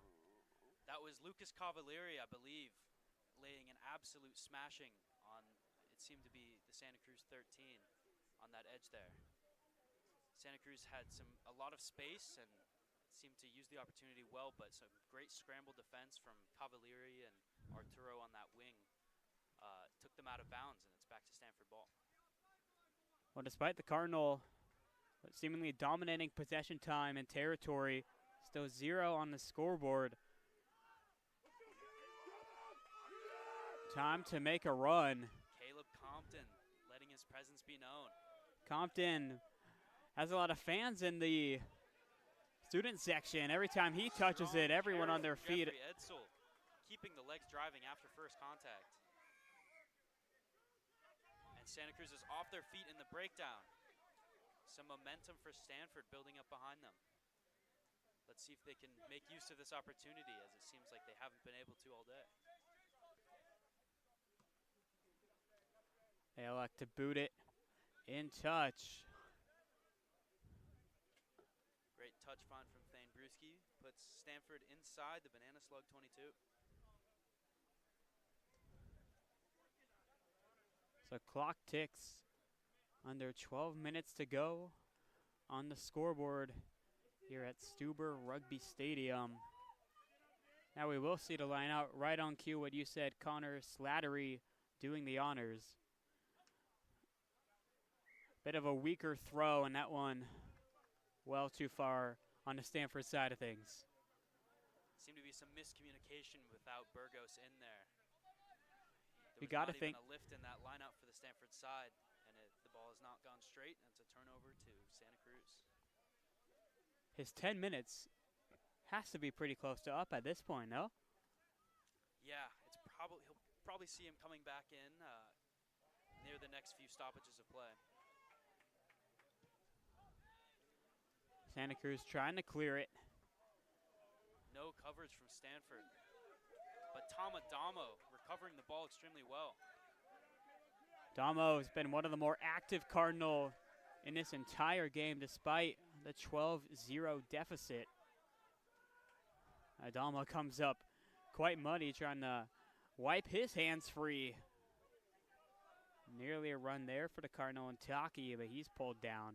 That was Lucas Cavalieri, I believe, laying an absolute smashing on, it seemed to be the Santa Cruz 13 on that edge there. Santa Cruz had a lot of space and seemed to use the opportunity well, but some great scramble defense from Cavalieri and Arturo on that wing took them out of bounds, and it's back to Stanford ball. Well, despite the Cardinal seemingly dominating possession time and territory, still 0 on the scoreboard. Time to make a run. Caleb Compton letting his presence be known. Compton has a lot of fans in the student section. Every time he touches Strong it, everyone carry on their from feet. Jeffrey Edsel, keeping the legs driving after first contact. And Santa Cruz is off their feet in the breakdown. Some momentum for Stanford building up behind them. Let's see if they can make use of this opportunity, as it seems like they haven't been able to all day. They elect to boot it in touch. Great touch find from Thane Brewski. Puts Stanford inside the Banana Slug 22. So clock ticks. Under 12 minutes to go on the scoreboard here at Stuber Rugby Stadium. Now we will see the line out right on cue what you said, Connor Slattery doing the honors. Bit of a weaker throw, and that one well too far on the Stanford side of things. Seemed to be some miscommunication without Burgos in there. You got to not think even a lift in that line out for the Stanford side, and the ball has not gone straight, and it's a turnover to Santa Cruz. his 10 minutes has to be pretty close to up at this point, no? Yeah, he'll probably see him coming back in near the next few stoppages of play. Santa Cruz trying to clear it. No coverage from Stanford. But Tom Adamo recovering the ball extremely well. Damo has been one of the more active Cardinal in this entire game despite the 12-0 deficit. Adamo comes up quite muddy trying to wipe his hands free. Nearly a run there for the Cardinal and Taki, but he's pulled down.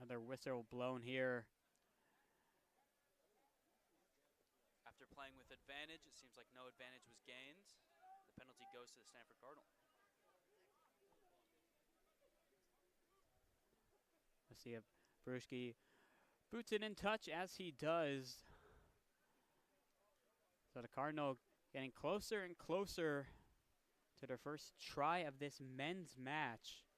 Another whistle blown here. After playing with advantage, it seems like no advantage was gained. The penalty goes to the Stanford Cardinal. Let's see if Brewski boots it in touch as he does. So the Cardinal getting closer and closer to their first try of this men's match.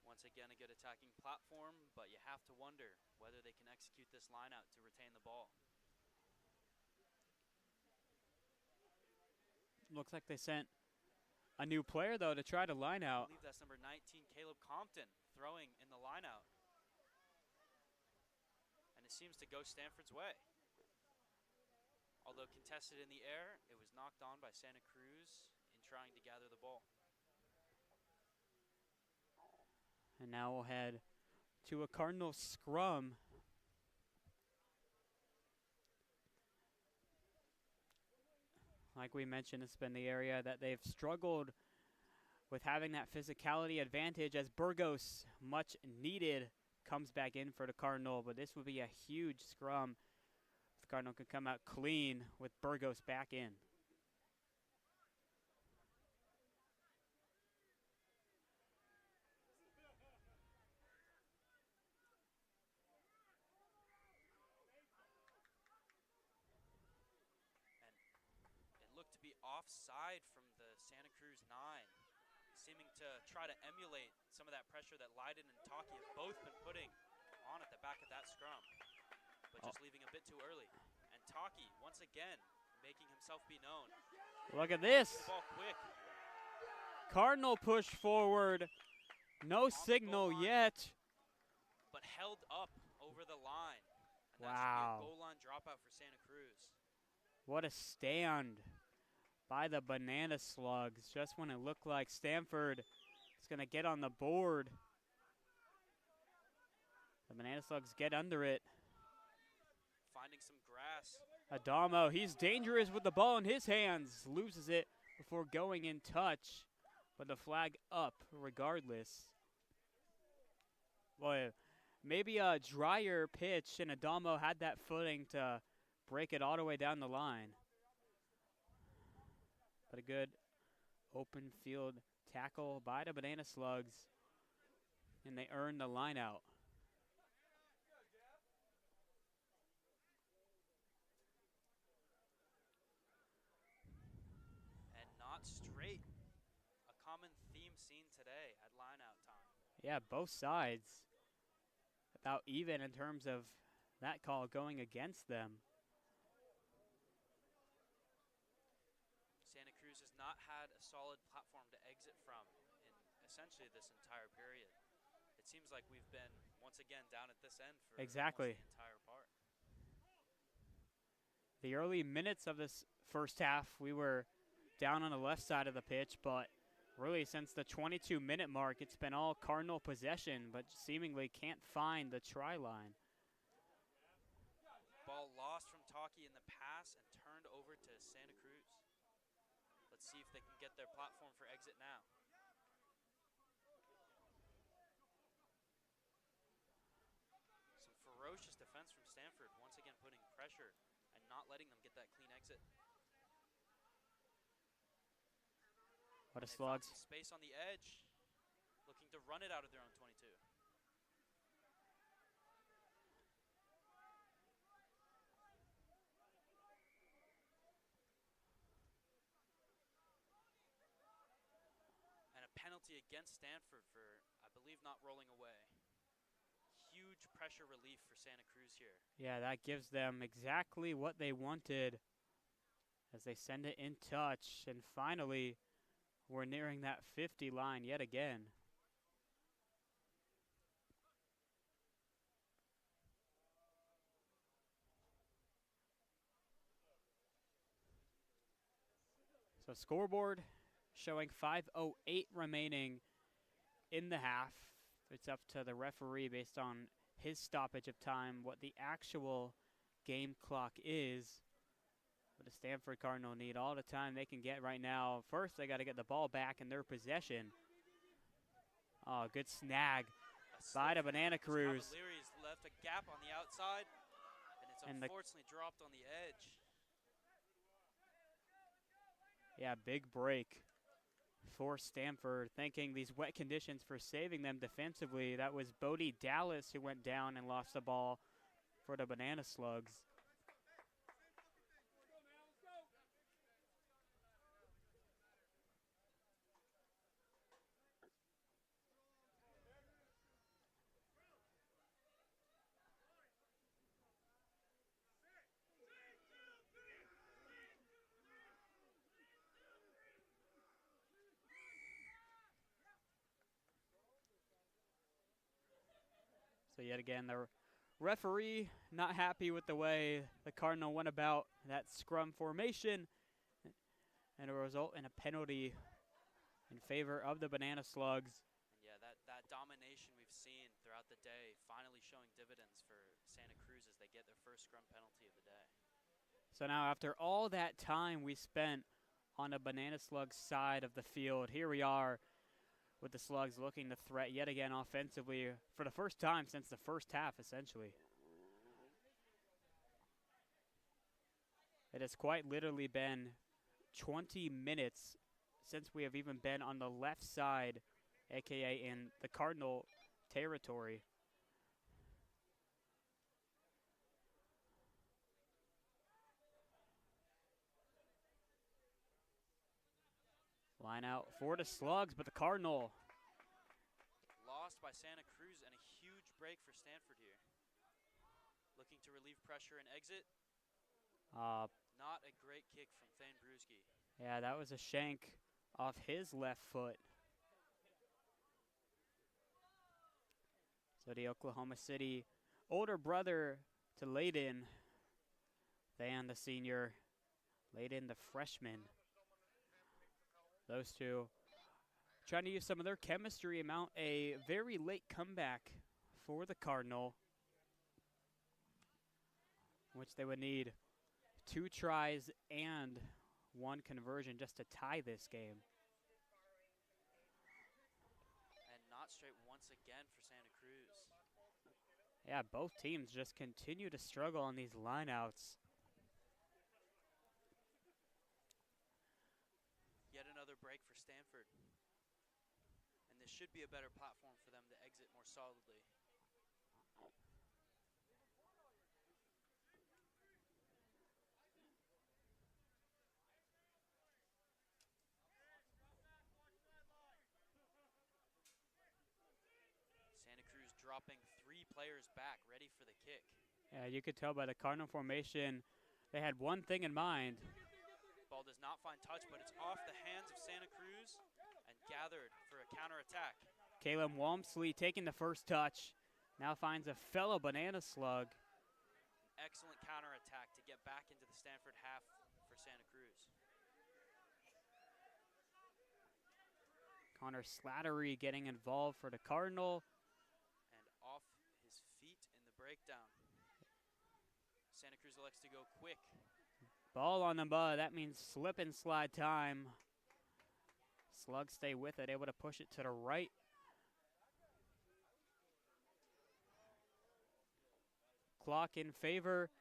Once again, a good attacking platform, but you have to wonder whether they can execute this line out to retain the ball. Looks like they sent a new player, though, to try to line I out. believe that's number 19, Caleb Compton, throwing in the line out. And it seems to go Stanford's way. Although contested in the air, it was knocked on by Santa Cruz in trying to gather the ball. And now we'll head to a Cardinal scrum. Like we mentioned, it's been the area that they've struggled with having that physicality advantage as Burgos, much needed, comes back in for the Cardinal. But this would be a huge scrum. The Cardinal could come out clean with Burgos back in. To be offside from the Santa Cruz 9, seeming to try to emulate some of that pressure that Leiden and Taki have both been putting on at the back of that scrum, but just leaving a bit too early. And Taki, once again, making himself be known. Look at this. Ball quick. Cardinal push forward. No signal yet. But held up over the line. And wow. That should be a goal line dropout for Santa Cruz. What a stand by the Banana Slugs, just when it looked like Stanford is going to get on the board. The Banana Slugs get under it. Finding some grass. Adamo, he's dangerous with the ball in his hands. Loses it before going in touch, but the flag up regardless. Boy, maybe a drier pitch, and Adamo had that footing to break it all the way down the line. But a good open field tackle by the Banana Slugs, and they earn the line out. not straight. A common theme seen today at line-out time. Yeah, both sides about even in terms of that call going against them. Santa Cruz has not had a solid platform to exit from in essentially this entire period. It seems like we've been, once again, down at this end for Exactly. almost the entire part. The early minutes of this first half, we were down on the left side of the pitch, but really since the 22-minute mark, it's been all Cardinal possession, but seemingly can't find the try line. Ball lost from Taki in the pass and turned over to Santa Cruz. Let's see if they can get their platform for exit now. Some ferocious defense from Stanford, once again putting pressure and not letting them get that clean exit. What a slug. Space on the edge, looking to run it out of their own 22. And a penalty against Stanford for, I believe, not rolling away. Huge pressure relief for Santa Cruz here. Yeah, that gives them exactly what they wanted as they send it in touch. And finally, we're nearing that 50 line yet again. So scoreboard showing 5:08 remaining in the half. It's up to the referee based on his stoppage of time what the actual game clock is. But the Stanford Cardinal need all the time they can get right now. First, they got to get the ball back in their possession. Oh, good snag by the Banana Cruz. Cavalieri's left a gap on the outside, and it's unfortunately dropped on the edge. Yeah, big break for Stanford, thanking these wet conditions for saving them defensively. That was Bodie Dallas who went down and lost the ball for the Banana Slugs. So yet again, the referee not happy with the way the Cardinal went about that scrum formation, and a result in a penalty in favor of the Banana Slugs. And yeah, that domination we've seen throughout the day finally showing dividends for Santa Cruz as they get their first scrum penalty of the day. So now after all that time we spent on the Banana Slugs side of the field, here we are with the Slugs looking to threat yet again offensively for the first time since the first half, essentially. It has quite literally been 20 minutes since we have even been on the left side, aka in the Cardinal territory. Line out for the Slugs, but the Cardinal. Lost by Santa Cruz and a huge break for Stanford here. Looking to relieve pressure and exit. Not a great kick from Thane Brusky. Yeah, that was a shank off his left foot. So the Oklahoma City older brother to Layden, Than the senior, Layden the freshman. Those two trying to use some of their chemistry, mount a very late comeback for the Cardinal, which they would need 2 tries and 1 conversion just to tie this game. And not straight once again for Santa Cruz. Yeah, both teams just continue to struggle on these lineouts. Yet another break for Stanford. And this should be a better platform for them to exit more solidly. dropping 3 players back, ready for the kick. Yeah, you could tell by the Cardinal formation, they had one thing in mind. Ball does not find touch, but it's off the hands of Santa Cruz and gathered for a counterattack. Caleb Walmsley taking the first touch. Now finds a fellow banana slug. Excellent counterattack to get back into the Stanford half for Santa Cruz. Connor Slattery getting involved for the Cardinal. And off his feet in the breakdown. Santa Cruz elects to go quick. Ball on the mud. That means slip and slide time. Slugs stay with it, able to push it to the right. Clock in favor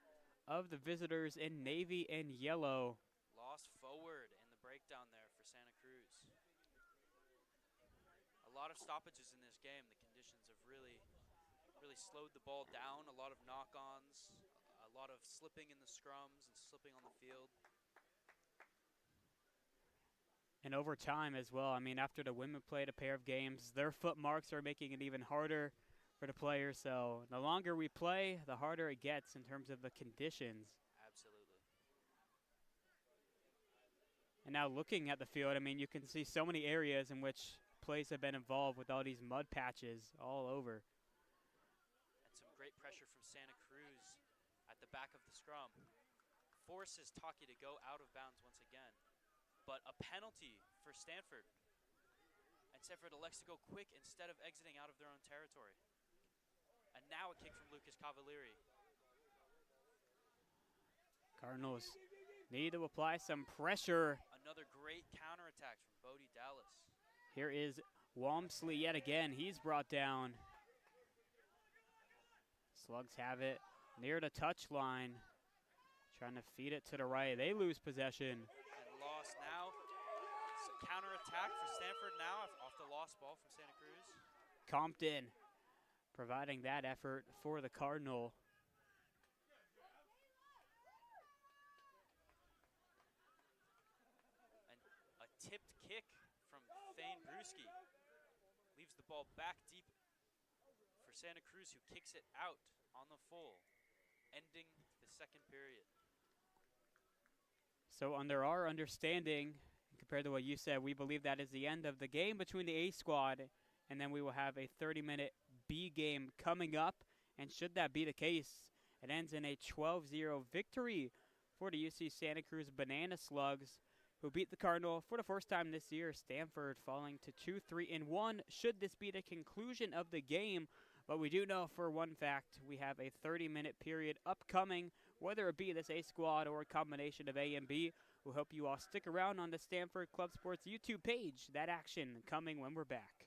of the visitors in navy and yellow. Lost forward in the breakdown there for Santa Cruz. A lot of stoppages in this game. The conditions have really slowed the ball down. A lot of knock-ons, a lot of slipping in the scrums and slipping on the field. And over time as well. I mean, after the women played a pair of games, their foot marks are making it even harder for the players. So the longer we play, the harder it gets in terms of the conditions. Absolutely. And now looking at the field, I mean, you can see so many areas in which plays have been involved with all these mud patches all over. And some great pressure from Santa Cruz at the back of the scrum. Forces Taki to go out of bounds once again. But a penalty for Stanford. And Stanford elects to go quick instead of exiting out of their own territory. And now a kick from Lucas Cavalieri. Cardinals need to apply some pressure. Another great counterattack from Bodie Dallas. Here is Walmsley yet again. He's brought down. Slugs have it near the touch line. Trying to feed it to the right. They lose possession. And lost now. Counterattack for Stanford now off the lost ball from Santa Cruz. Compton providing that effort for the Cardinal. And a tipped kick from Thane Brewski leaves the ball back deep for Santa Cruz, who kicks it out on the full, ending the second period. So under our understanding, compared to what you said, we believe that is the end of the game between the A squad, and then we will have a 30-minute B game coming up. And should that be the case, it ends in a 12-0 victory for the UC Santa Cruz Banana Slugs, who beat the Cardinal for the first time this year. Stanford falling to 2-3-1 should this be the conclusion of the game. But we do know for one fact we have a 30-minute period upcoming, whether it be this A squad or a combination of A and B. We hope you all stick around on the Stanford Club Sports YouTube page. That action coming when we're back.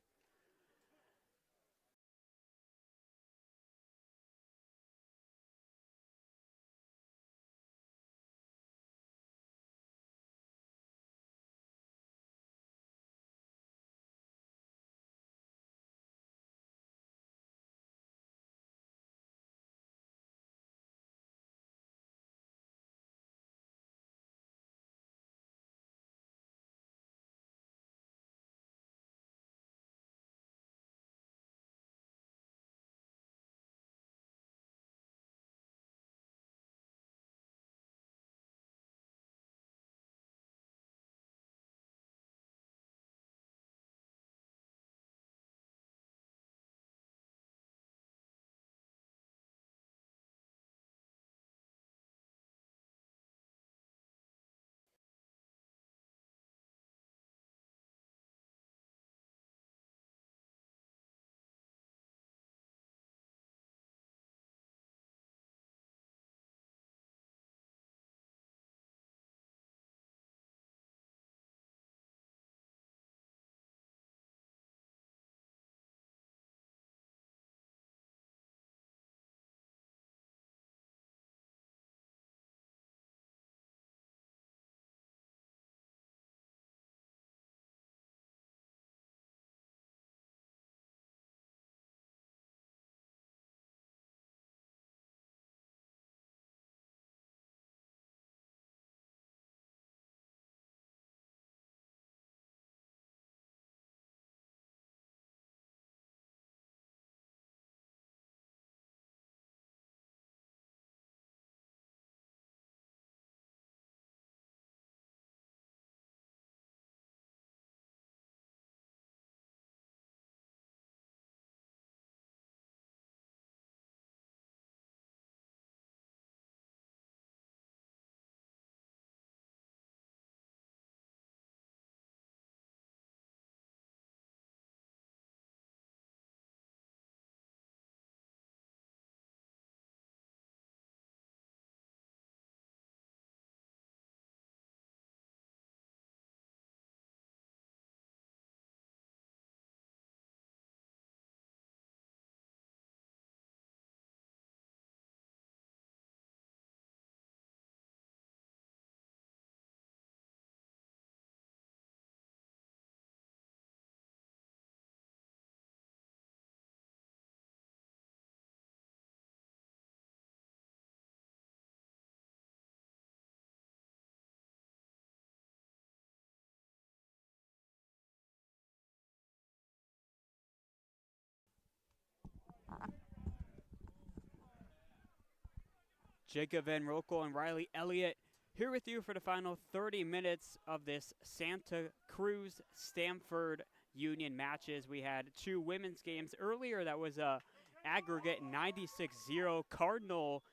Jacob Van Rokel and Riley Elliott here with you for the final 30 minutes of this Santa Cruz Stanford Union matches. We had two women's games earlier that was a aggregate 96-0 Cardinal,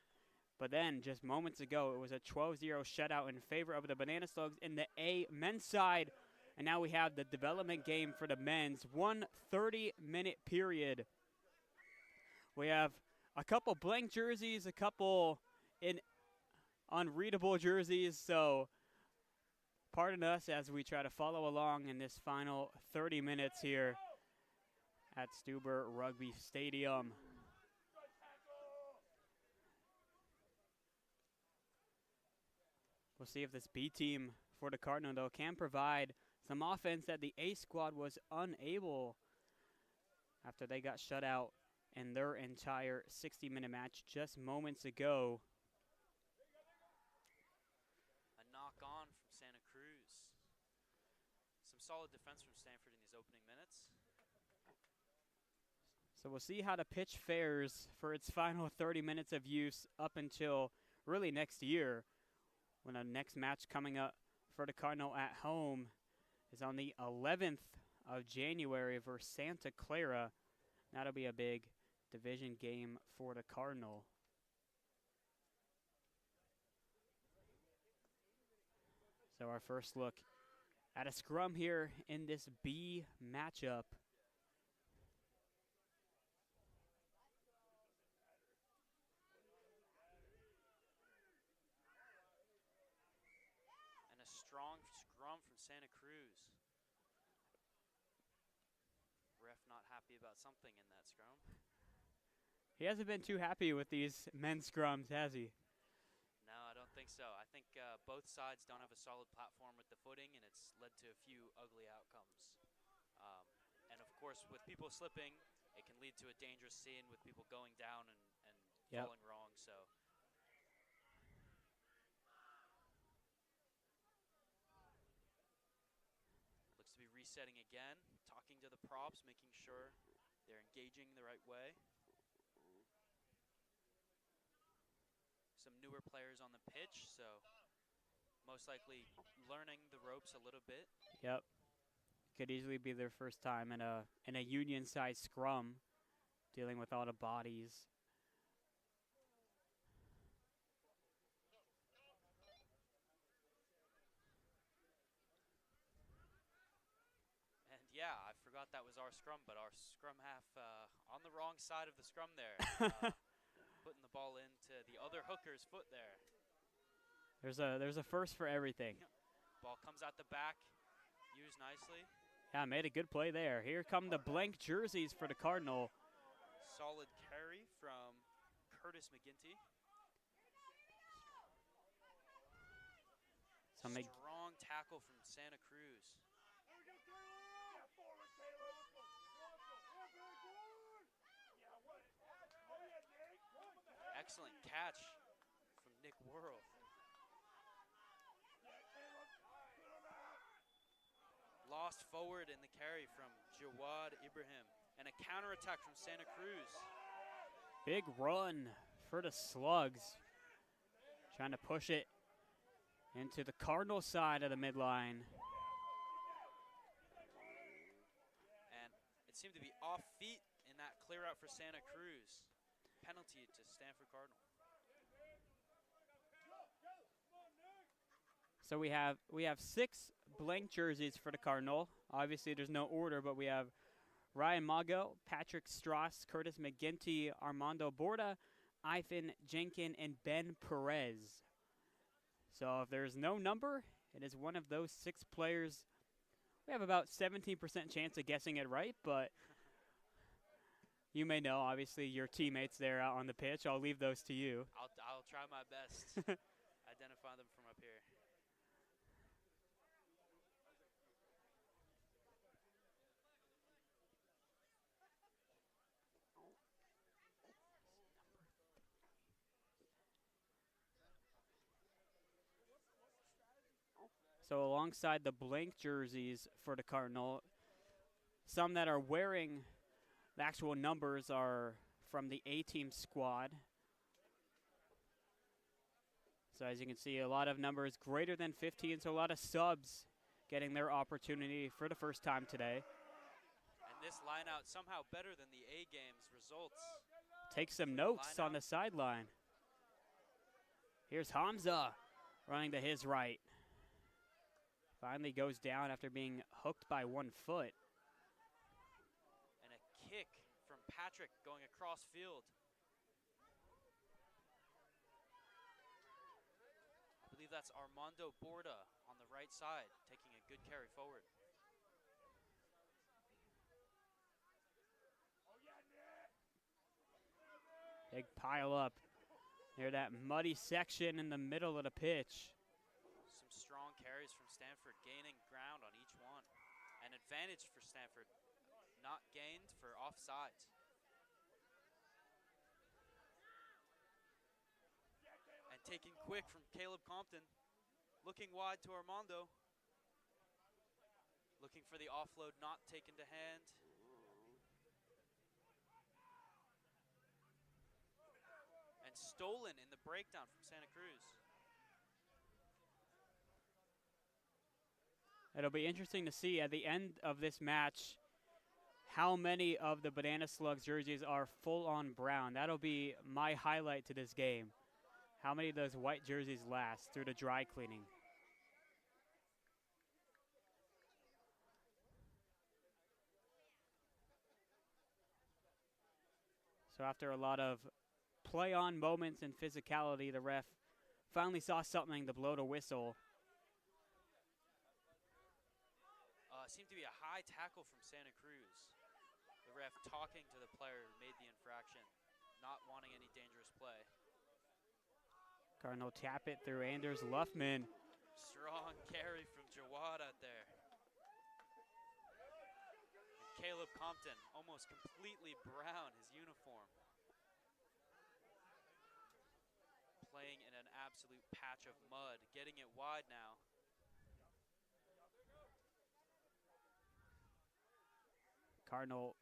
but then just moments ago it was a 12-0 shutout in favor of the Banana Slugs in the A men's side. And now we have the development game for the men's, 130-minute period. We have a couple blank jerseys, a couple in unreadable jerseys, so pardon us as we try to follow along in this final 30 minutes here at Stuber Rugby Stadium. We'll see if this B team for the Cardinal, though, can provide some offense that the A squad was unable after they got shut out in their entire 60-minute match just moments ago. A knock on from Santa Cruz. Some solid defense from Stanford in these opening minutes. So we'll see how the pitch fares for its final 30 minutes of use up until really next year, when the next match coming up for the Cardinal at home is on the 11th of January versus Santa Clara. That'll be a big division game for the Cardinal. So our first look at a scrum here in this B matchup. And a strong scrum from Santa Cruz. Ref not happy about something in that scrum. He hasn't been too happy with these men's scrums, has he? No, I don't think so. I think both sides don't have a solid platform with the footing, and it's led to a few ugly outcomes. And of course, with people slipping, it can lead to a dangerous scene with people going down and falling wrong. So looks to be resetting again, talking to the props, making sure they're engaging the right way. Some newer players on the pitch, so most likely learning the ropes a little bit. Yep. Could easily be their first time in a union-sized scrum, dealing with all the bodies. And yeah, I forgot that was our scrum, but our scrum half on the wrong side of the scrum there. Putting the ball into the other hooker's foot there. There's a first for everything. Ball comes out the back, used nicely. Yeah, made a good play there. Here come the blank jerseys for the Cardinal. Solid carry from Curtis McGinty. Strong tackle from Santa Cruz. Excellent catch from Nick Worrell. Lost forward in the carry from Jawad Ibrahim. And a counterattack from Santa Cruz. Big run for the Slugs. Trying to push it into the Cardinal side of the midline. And it seemed to be off feet in that clear out for Santa Cruz. Penalty to Stanford Cardinal. So we have 6 blank jerseys for the Cardinal. Obviously, there's no order, but we have Ryan Mago, Patrick Strauss, Curtis McGinty, Armando Borda, Ivan Jenkin, and Ben Perez. So if there's no number, it is one of those 6 players. We have about 17% chance of guessing it right, but you may know, obviously, your teammates there out on the pitch. I'll leave those to you. I'll try my best. Identify them from up here. So alongside the blank jerseys for the Cardinal, some that are wearing the actual numbers are from the A-team squad. So as you can see, a lot of numbers greater than 15, so a lot of subs getting their opportunity for the first time today. And this lineout somehow better than the A game's results. Take some notes on the sideline. Here's Hamza running to his right. Finally goes down after being hooked by 1 foot. And a kick from Patrick going across field. I believe that's Armando Borda on the right side, taking a good carry forward. Big pile up near that muddy section in the middle of the pitch. Some strong carries from Stanford, gaining ground on each one. An advantage for Stanford, not gained for offsides. And taking quick from Caleb Compton, looking wide to Armando. Looking for the offload, not taken to hand. And stolen in the breakdown from Santa Cruz. It'll be interesting to see at the end of this match how many of the Banana Slugs jerseys are full on brown. That'll be my highlight to this game. How many of those white jerseys last through the dry cleaning. So after a lot of play on moments and physicality, the ref finally saw something to blow the whistle. Seemed to be a high tackle from Santa Cruz. The ref talking to the player who made the infraction, not wanting any dangerous play. Cardinal tap it through Anders Luffman. Strong carry from Jawad out there. And Caleb Compton, almost completely brown, his uniform. Playing in an absolute patch of mud, getting it wide now. Cardinal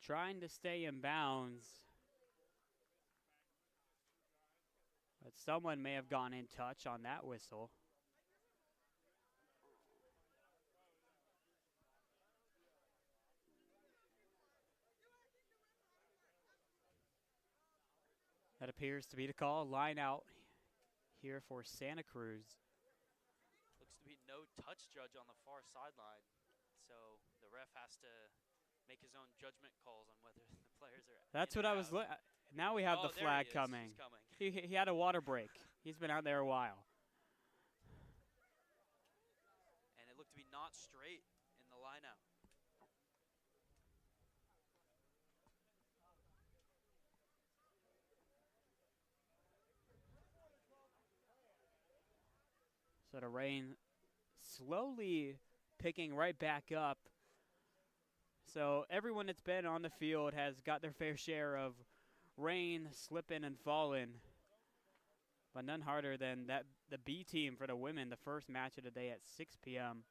trying to stay in bounds. But someone may have gone in touch on that whistle. That appears to be the call. Line out here for Santa Cruz. Looks to be no touch judge on the far sideline. So the ref has to make his own judgment calls on whether the players are. That's what I was. Now we have the flag coming. He's coming. He had a water break. He's been out there a while. And it looked to be not straight in the lineout. So the rain slowly picking right back up. So everyone that's been on the field has got their fair share of rain, slipping, and falling. But none harder than the B team for the women, the first match of the day at 6 p.m.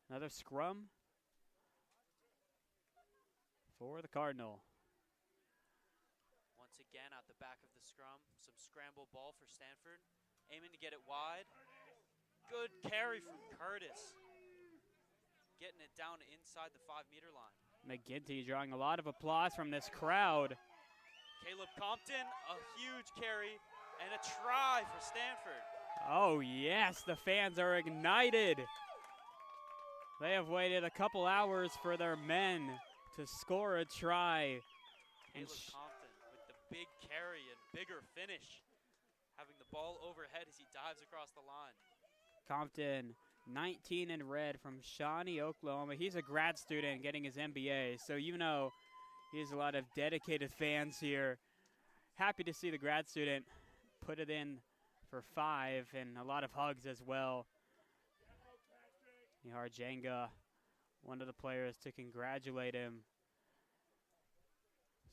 Another scrum for the Cardinal. Once again, out the back of the scrum, some scramble ball for Stanford. Aiming to get it wide. Good carry from Curtis. Getting it down inside the 5-meter line. McGinty drawing a lot of applause from this crowd. Caleb Compton, a huge carry, and a try for Stanford. Oh, yes, the fans are ignited. They have waited a couple hours for their men to score a try. Caleb Compton with the big carry and bigger finish, having the ball overhead as he dives across the line. Compton, 19 in red from Shawnee, Oklahoma. He's a grad student getting his MBA, so you know he has a lot of dedicated fans here. Happy to see the grad student put it in for 5 and a lot of hugs as well. Nihar Jenga, one of the players, to congratulate him.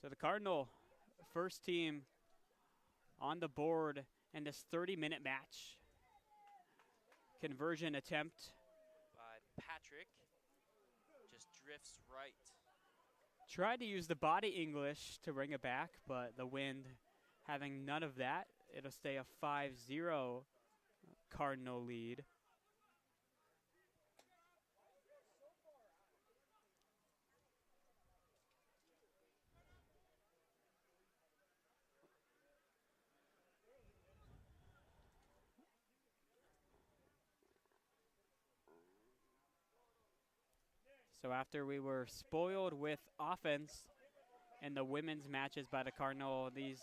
So the Cardinal, first team on the board in this 30-minute match. Conversion attempt by Patrick, just drifts right. Tried to use the body English to bring it back, but the wind having none of that. It'll stay a 5-0 Cardinal lead. So after we were spoiled with offense in the women's matches by the Cardinal, these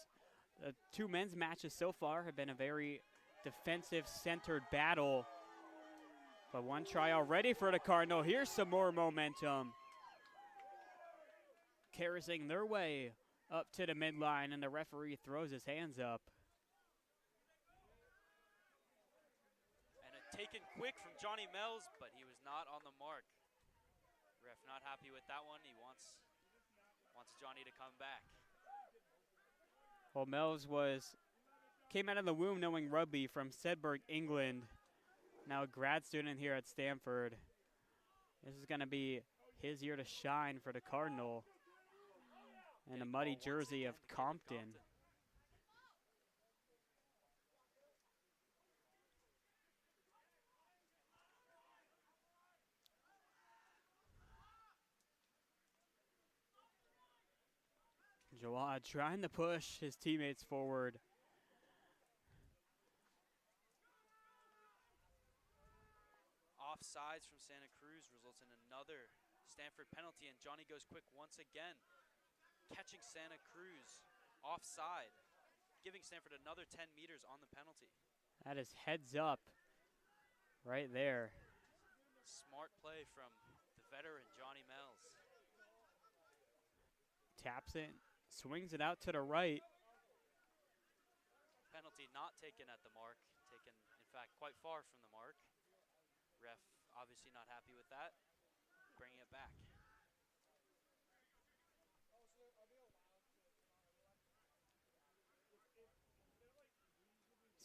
two men's matches so far have been a very defensive-centered battle. But one try already for the Cardinal. Here's some more momentum. Carrying their way up to the midline, and the referee throws his hands up. And a taken quick from Johnny Mells, but he was not on the mark. Ref not happy with that one. He wants Johnny to come back. Well, Mells came out of the womb knowing rugby from Sedberg, England. Now a grad student here at Stanford. This is going to be his year to shine for the Cardinal. And a muddy jersey of Compton. Jawad trying to push his teammates forward. Offsides from Santa Cruz results in another Stanford penalty, and Johnny goes quick once again, catching Santa Cruz offside, giving Stanford another 10 meters on the penalty. That is heads up right there. Smart play from the veteran Johnny Mells. Taps it, swings it out to the right. Penalty not taken at the mark, taken in fact quite far from the mark. Ref obviously not happy with that, bringing it back.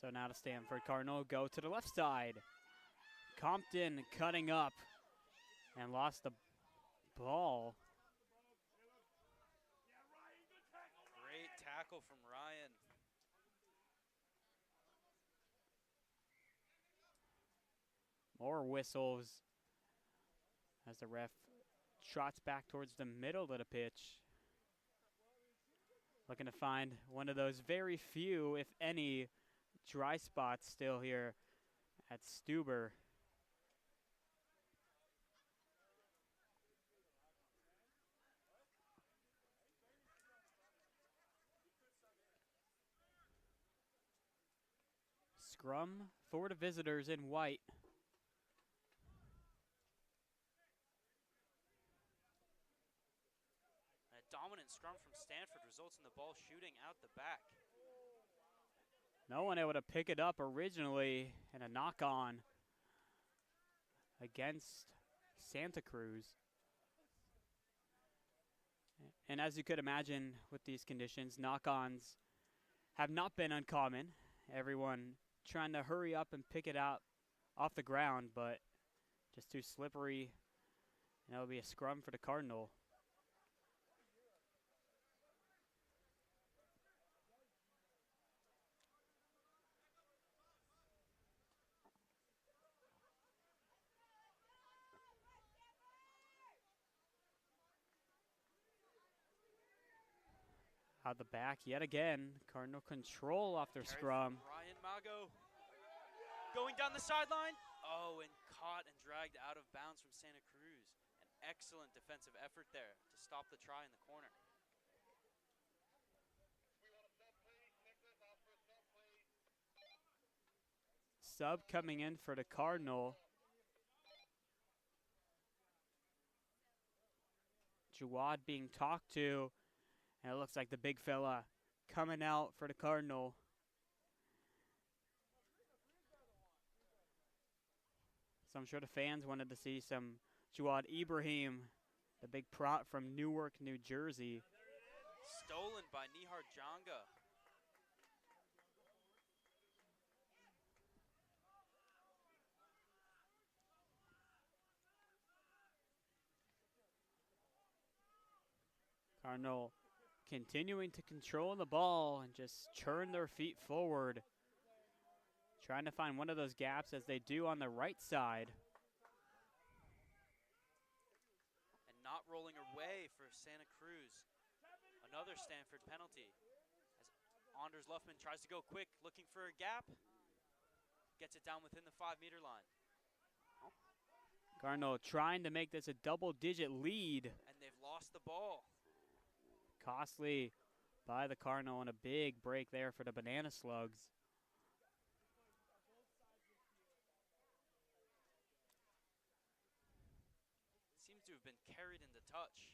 So now the Stanford Cardinal go to the left side. Compton cutting up and lost the ball. Great tackle from Ryan. More whistles as the ref trots back towards the middle of the pitch. Looking to find one of those very few, if any, dry spots still here at Stuber. Scrum for the visitors in white. Dominant scrum from Stanford results in the ball shooting out the back. No one able to pick it up originally, and a knock-on against Santa Cruz. And as you could imagine with these conditions, knock-ons have not been uncommon. Everyone trying to hurry up and pick it out off the ground, but just too slippery. And that'll be a scrum for the Cardinal. Out the back yet again. Cardinal control off their scrum. Ryan Mago going down the sideline. Oh, and caught and dragged out of bounds from Santa Cruz. An excellent defensive effort there to stop the try in the corner. Sub coming in for the Cardinal. Jawad being talked to. And it looks like the big fella coming out for the Cardinal. So I'm sure the fans wanted to see some Jawad Ibrahim, the big prop from Newark, New Jersey. Stolen by Nihar Janga. Cardinal continuing to control the ball and just churn their feet forward. Trying to find one of those gaps as they do on the right side. And not rolling away for Santa Cruz. Another Stanford penalty. As Anders Luffman tries to go quick, looking for a gap. Gets it down within the 5-meter line. Cardinal trying to make this a double-digit lead. And they've lost the ball. Costly by the Cardinal, and a big break there for the Banana Slugs. Seems to have been carried into touch.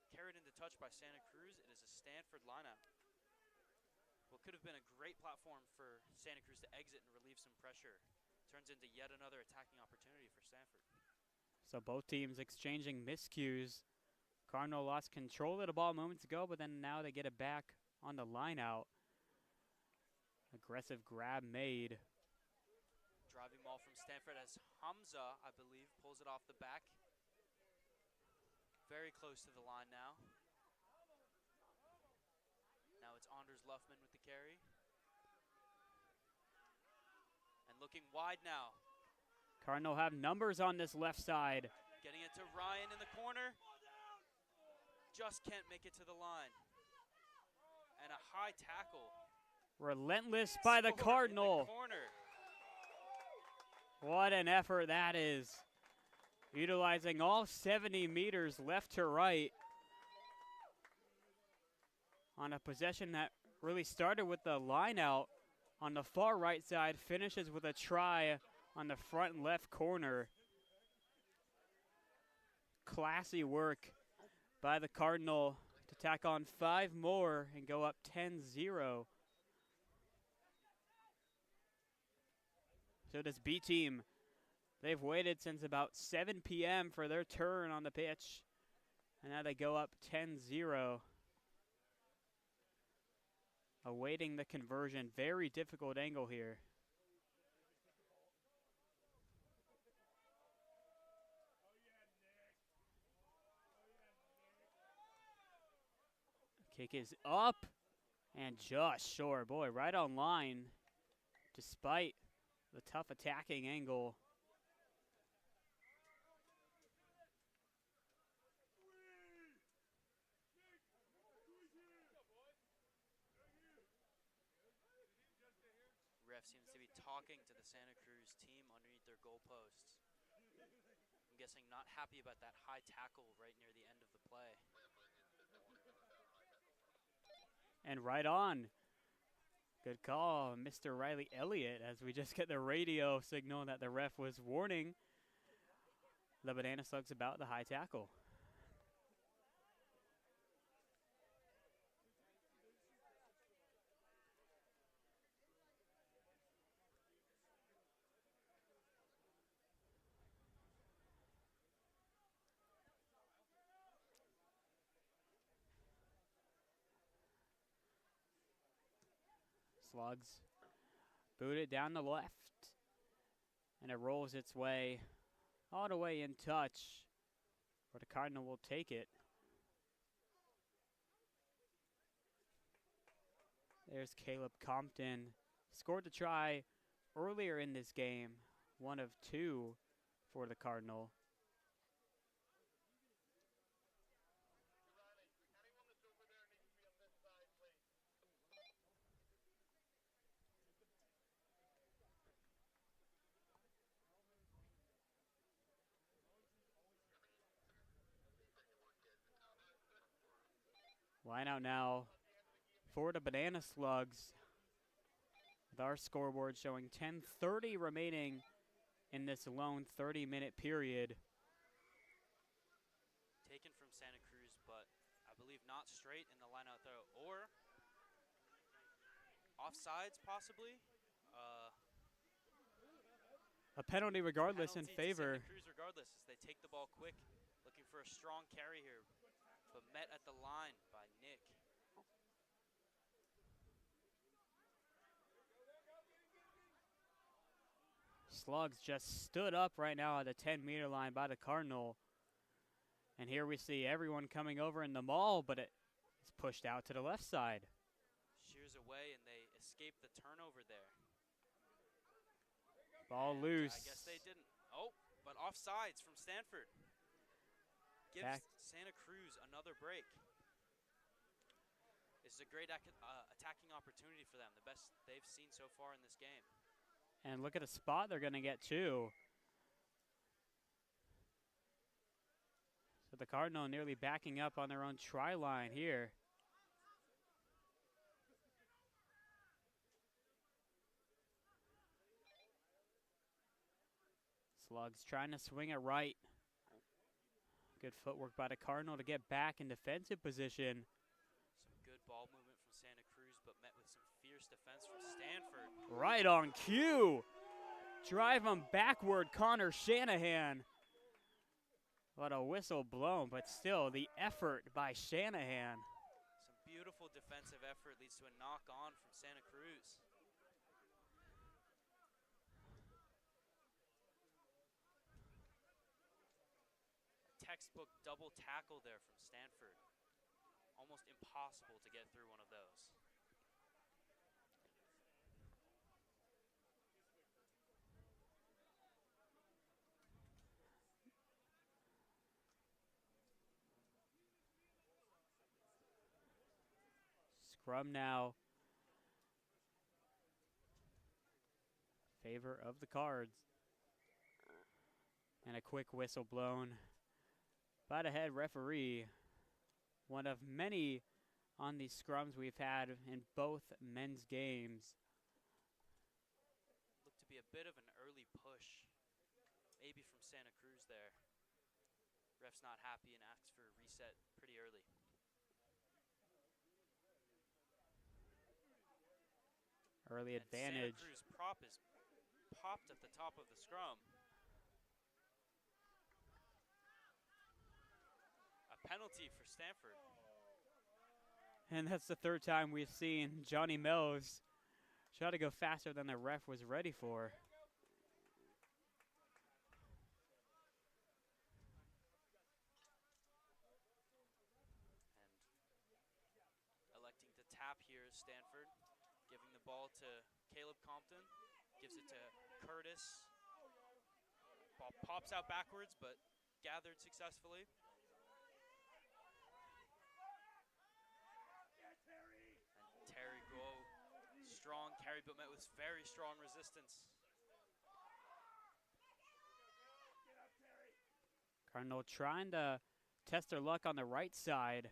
Carried into touch by Santa Cruz. It is a Stanford lineup. What could have been a great platform for Santa Cruz to exit and relieve some pressure turns into yet another attacking opportunity for Stanford. So both teams exchanging miscues. Cardinal lost control of the ball moments ago, but then now they get it back on the line out. Aggressive grab made. Driving ball from Stanford as Hamza, I believe, pulls it off the back. Very close to the line now. Now it's Anders Luffman with the carry. And looking wide now. Cardinal have numbers on this left side. Getting it to Ryan in the corner. Just can't make it to the line. And a high tackle. Relentless by the Cardinal. In the corner. What an effort that is. Utilizing all 70 meters left to right. On a possession that really started with the line out on the far right side, finishes with a try on the front left corner. Classy work by the Cardinal to tack on 5 more and go up 10-0. So this B team, they've waited since about 7 p.m. for their turn on the pitch. And now they go up 10-0. Awaiting the conversion. Very difficult angle here. Kick is up and just short. Boy, right on line despite the tough attacking angle. Ref seems to be talking to the Santa Cruz team underneath their goalposts. I'm guessing not happy about that high tackle right near the end of the play. And right on. Good call, Mr. Riley Elliott, as we just get the radio signal that the ref was warning the Banana Slugs about the high tackle. Slugs boot it down the left, and it rolls its way all the way in touch, where the Cardinal will take it. There's Caleb Compton. Scored the try earlier in this game, 1 of 2 for the Cardinal. Line out now for the Banana Slugs, with our scoreboard showing 10:30 remaining in this lone 30-minute period. Taken from Santa Cruz, but I believe not straight in the line out throw, or offsides possibly. A penalty regardless in favor. Santa Cruz regardless, as they take the ball quick, looking for a strong carry here, but met at the line by Nick. Slugs just stood up right now at the 10-meter line by the Cardinal. And here we see everyone coming over in the maul, but it's pushed out to the left side. Shears away, and they escape the turnover there. Ball And, loose. I guess they didn't. Oh, but offsides from Stanford. Gives Santa Cruz another break. This is a great attacking opportunity for them, the best they've seen so far in this game. And look at the spot they're going to get, too. So the Cardinal nearly backing up on their own try line here. Slugs trying to swing it right. Good footwork by the Cardinal to get back in defensive position. Some good ball movement from Santa Cruz, but met with some fierce defense from Stanford. Right on cue. Drive him backward, Connor Shanahan. What a whistle blown, but still the effort by Shanahan. Some beautiful defensive effort leads to a knock on from Santa Cruz. Textbook double tackle there from Stanford. Almost impossible to get through one of those. Scrum now. Favor of the Cards. And a quick whistle blown by the head referee. One of many on these scrums we've had in both men's games. Looked to be a bit of an early push, maybe from Santa Cruz there. Ref's not happy and asks for a reset pretty early. Early and advantage. Santa Cruz prop is popped at the top of the scrum. A penalty for Stanford. And that's the third time we've seen Johnny Mills try to go faster than the ref was ready for. And electing to tap here is Stanford, giving the ball to Caleb Compton, gives it to Curtis. Ball pops out backwards, but gathered successfully. And Terry Go, strong carry, but met with very strong resistance. Cardinal trying to test their luck on the right side.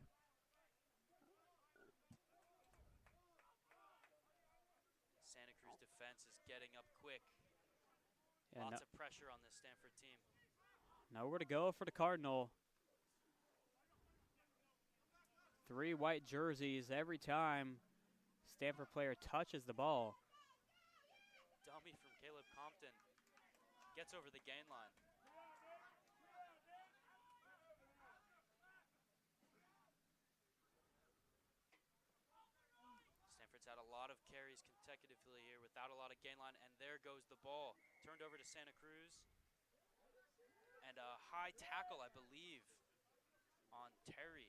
Santa Cruz defense is getting up quick. And Lots of pressure on this Stanford team. nowhere to go for the Cardinal. 3 white jerseys every time Stanford player touches the ball. Dummy from Caleb Compton. Gets over the gain line. Stanford's had a lot of carries consecutively here without a lot of gain line, and there goes the ball. Turned over to Santa Cruz. And a high tackle, I believe, on Terry.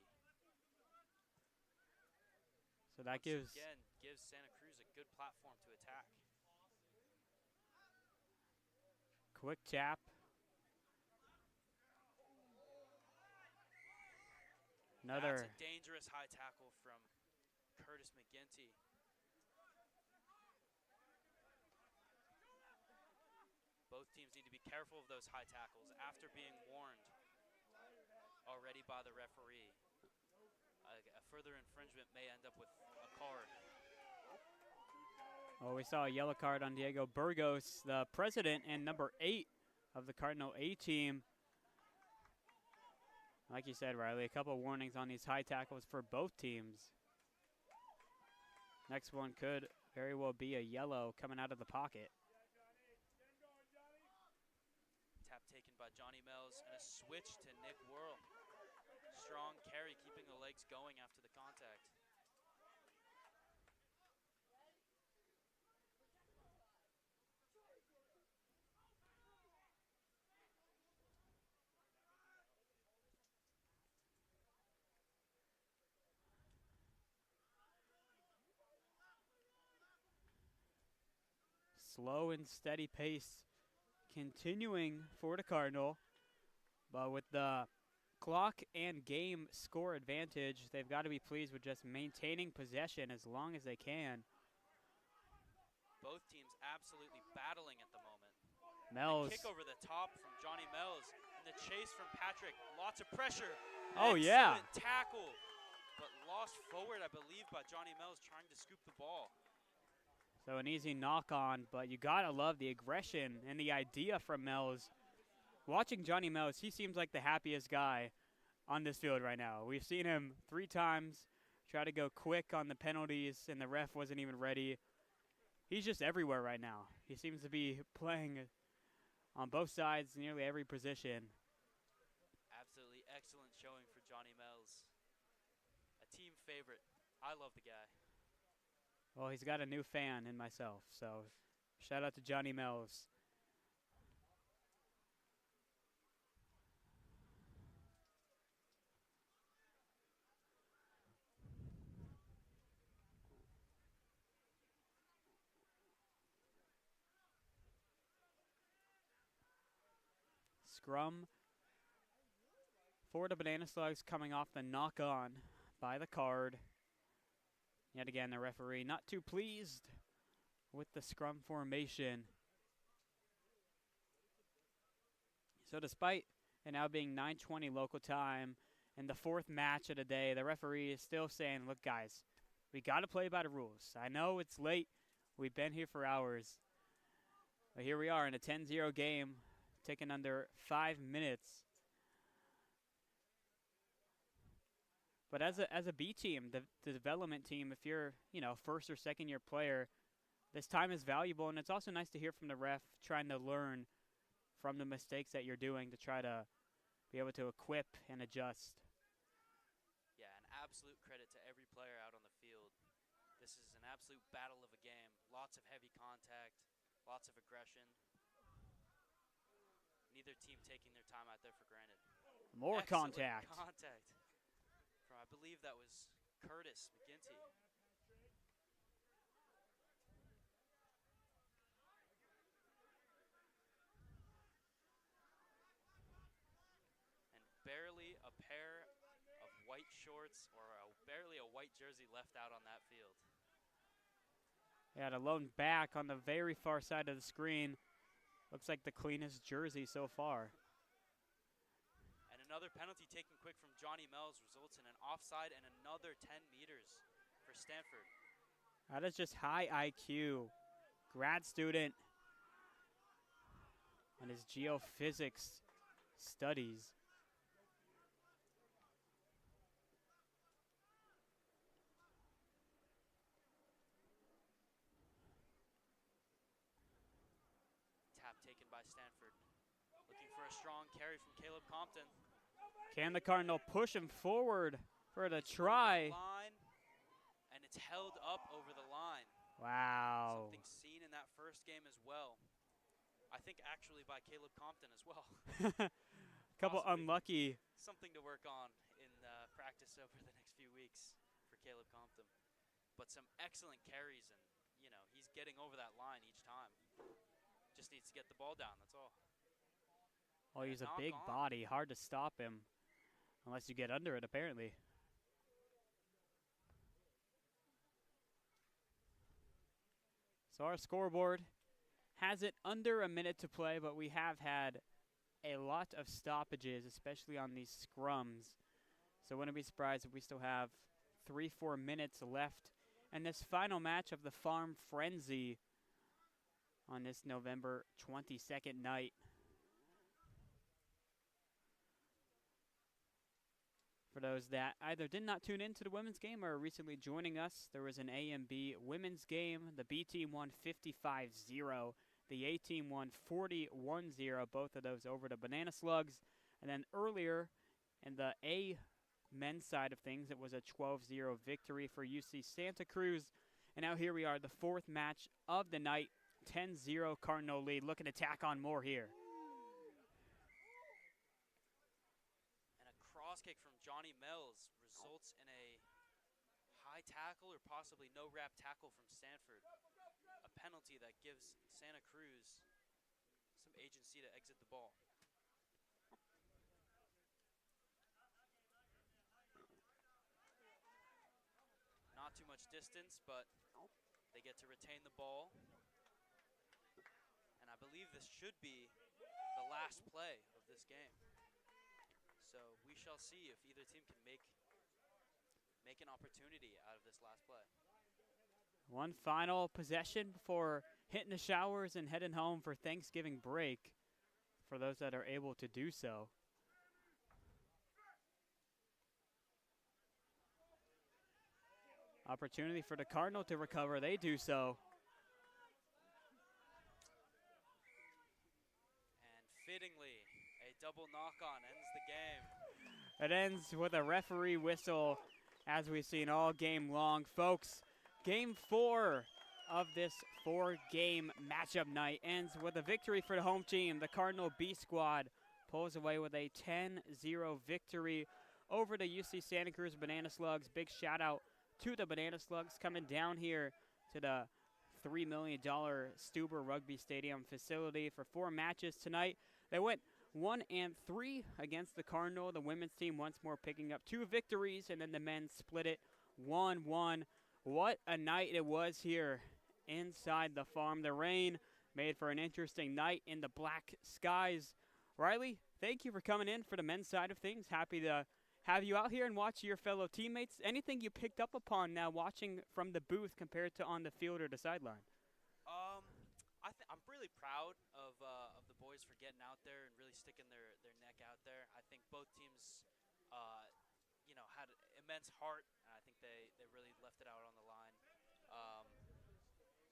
So that gives Santa Cruz a good platform to attack. quick tap. Another. That's a dangerous high tackle from Curtis McGinty. Both teams need to be careful of those high tackles after being warned already by the referee. A further infringement may end up with a card. Oh, we saw a yellow card on Diego Burgos, the president and number 8 of the Cardinal A team. Like you said, Riley, a couple warnings on these high tackles for both teams. Next one could very well be a yellow coming out of the pocket. Tap taken by Johnny Mills and a switch to Nick Worrell. Strong carry, keeping the legs going after the contact. slow and steady pace continuing for the Cardinal. But with the clock and game score advantage, they've got to be pleased with just maintaining possession as long as they can. Both teams absolutely battling at the moment. Mells. Kick over the top from Johnny Mells. And the chase from Patrick. Lots of pressure. Oh, yeah. Excellent tackle. But lost forward, I believe, by Johnny Mells trying to scoop the ball. So an easy knock on, but you got to love the aggression and the idea from Mells. Watching Johnny Mells, he seems like the happiest guy on this field right now. We've seen him 3 times try to go quick on the penalties, and the ref wasn't even ready. He's just everywhere right now. He seems to be playing on both sides, nearly every position. Absolutely excellent showing for Johnny Mells. A team favorite. I love the guy. Well, he's got a new fan in myself, so shout out to Johnny Mells. Scrum for the Banana Slugs coming off the knock on by the Card. Yet again, the referee not too pleased with the scrum formation. So despite it now being 9:20 local time and the 4th match of the day, the referee is still saying, look guys, we got to play by the rules. I know it's late. We've been here for hours. But here we are in a 10-0 game, taking under 5 minutes. But as a B team, the development team, if you're, first or second year player, this time is valuable, and it's also nice to hear from the ref trying to learn from the mistakes that you're doing to try to be able to equip and adjust. Yeah, an absolute credit to every player out on the field. This is an absolute battle of a game. Lots of heavy contact, lots of aggression. Neither team taking their time out there for granted. More Excellent contact. From, I believe that was Curtis McGinty. And barely a pair of white shorts or barely a white jersey left out on that field. Yeah, the lone back on the very far side of the screen. Looks like the cleanest jersey so far. And another penalty taken quick from Johnny Mells results in an offside and another 10 meters for Stanford. That is just high IQ. Grad student on his geophysics studies. Taken by Stanford. Looking for a strong carry from Caleb Compton. Can the Cardinal push him forward for the try? Line, and it's held up over the line. Wow. Something seen in that first game as well. I think actually by Caleb Compton as well. Couple Possibly unlucky. Something to work on in practice over the next few weeks for Caleb Compton. But some excellent carries, and he's getting over that line each time. Just needs to get the ball down, that's all. Oh, he's a big body. Hard to stop him unless you get under it, apparently. So our scoreboard has it under a minute to play, but we have had a lot of stoppages, especially on these scrums. So wouldn't be surprised if we still have 3-4 minutes left in this final match of the Farm Frenzy on this November 22nd night. For those that either did not tune into the women's game or are recently joining us, there was an A and B women's game. The B team won 55-0. The A team won 41-0, both of those over the Banana Slugs. And then earlier in the A men's side of things, it was a 12-0 victory for UC Santa Cruz. And now here we are, the 4th match of the night. 10-0 Cardinal lead. Looking to tack on more here. And a cross kick from Johnny Mells results in a high tackle or possibly no wrap tackle from Stanford. A penalty that gives Santa Cruz some agency to exit the ball. Not too much distance, but they get to retain the ball. And I believe this should be the last play of this game. So we shall see if either team can make an opportunity out of this last play. One final possession before hitting the showers and heading home for Thanksgiving break for those that are able to do so. Opportunity for the Cardinal to recover. They do so. And fittingly, a double knock-on ends the game. It ends with a referee whistle, as we've seen all game long. Folks, game 4 of this 4-game matchup night ends with a victory for the home team. The Cardinal B squad pulls away with a 10-0 victory over the UC Santa Cruz Banana Slugs. Big shout out to the Banana Slugs coming down here to the $3 million Stuber Rugby Stadium facility for 4 matches tonight. They went 1-3 against the Cardinal. The women's team once more picking up 2 victories, and then the men split it 1-1. What a night it was here inside the farm. The rain made for an interesting night in the black skies. Riley, thank you for coming in for the men's side of things. Happy to have you out here and watch your fellow teammates. Anything you picked up upon now watching from the booth compared to on the field or the sideline? I'm really proud of the boys for getting out there and really sticking their neck out there. I think both teams, had immense heart, and I think they really left it out on the line.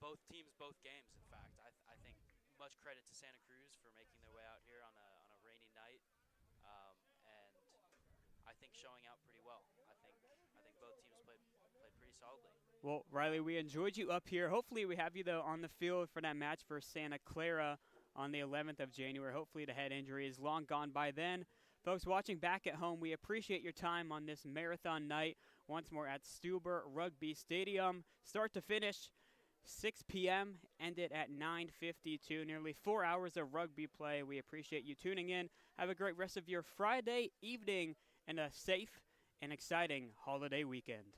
Both teams, both games, in fact. I think much credit to Santa Cruz for making their way out here on a rainy night, and I think showing out pretty well. I think both teams played pretty solidly. Well, Riley, we enjoyed you up here. Hopefully we have you, though, on the field for that match for Santa Clara on the 11th of January. Hopefully the head injury is long gone by then. Folks watching back at home, we appreciate your time on this marathon night. Once more at Stuber Rugby Stadium. Start to finish, 6 p.m., ended at 9:52. Nearly 4 hours of rugby play. We appreciate you tuning in. Have a great rest of your Friday evening and a safe and exciting holiday weekend.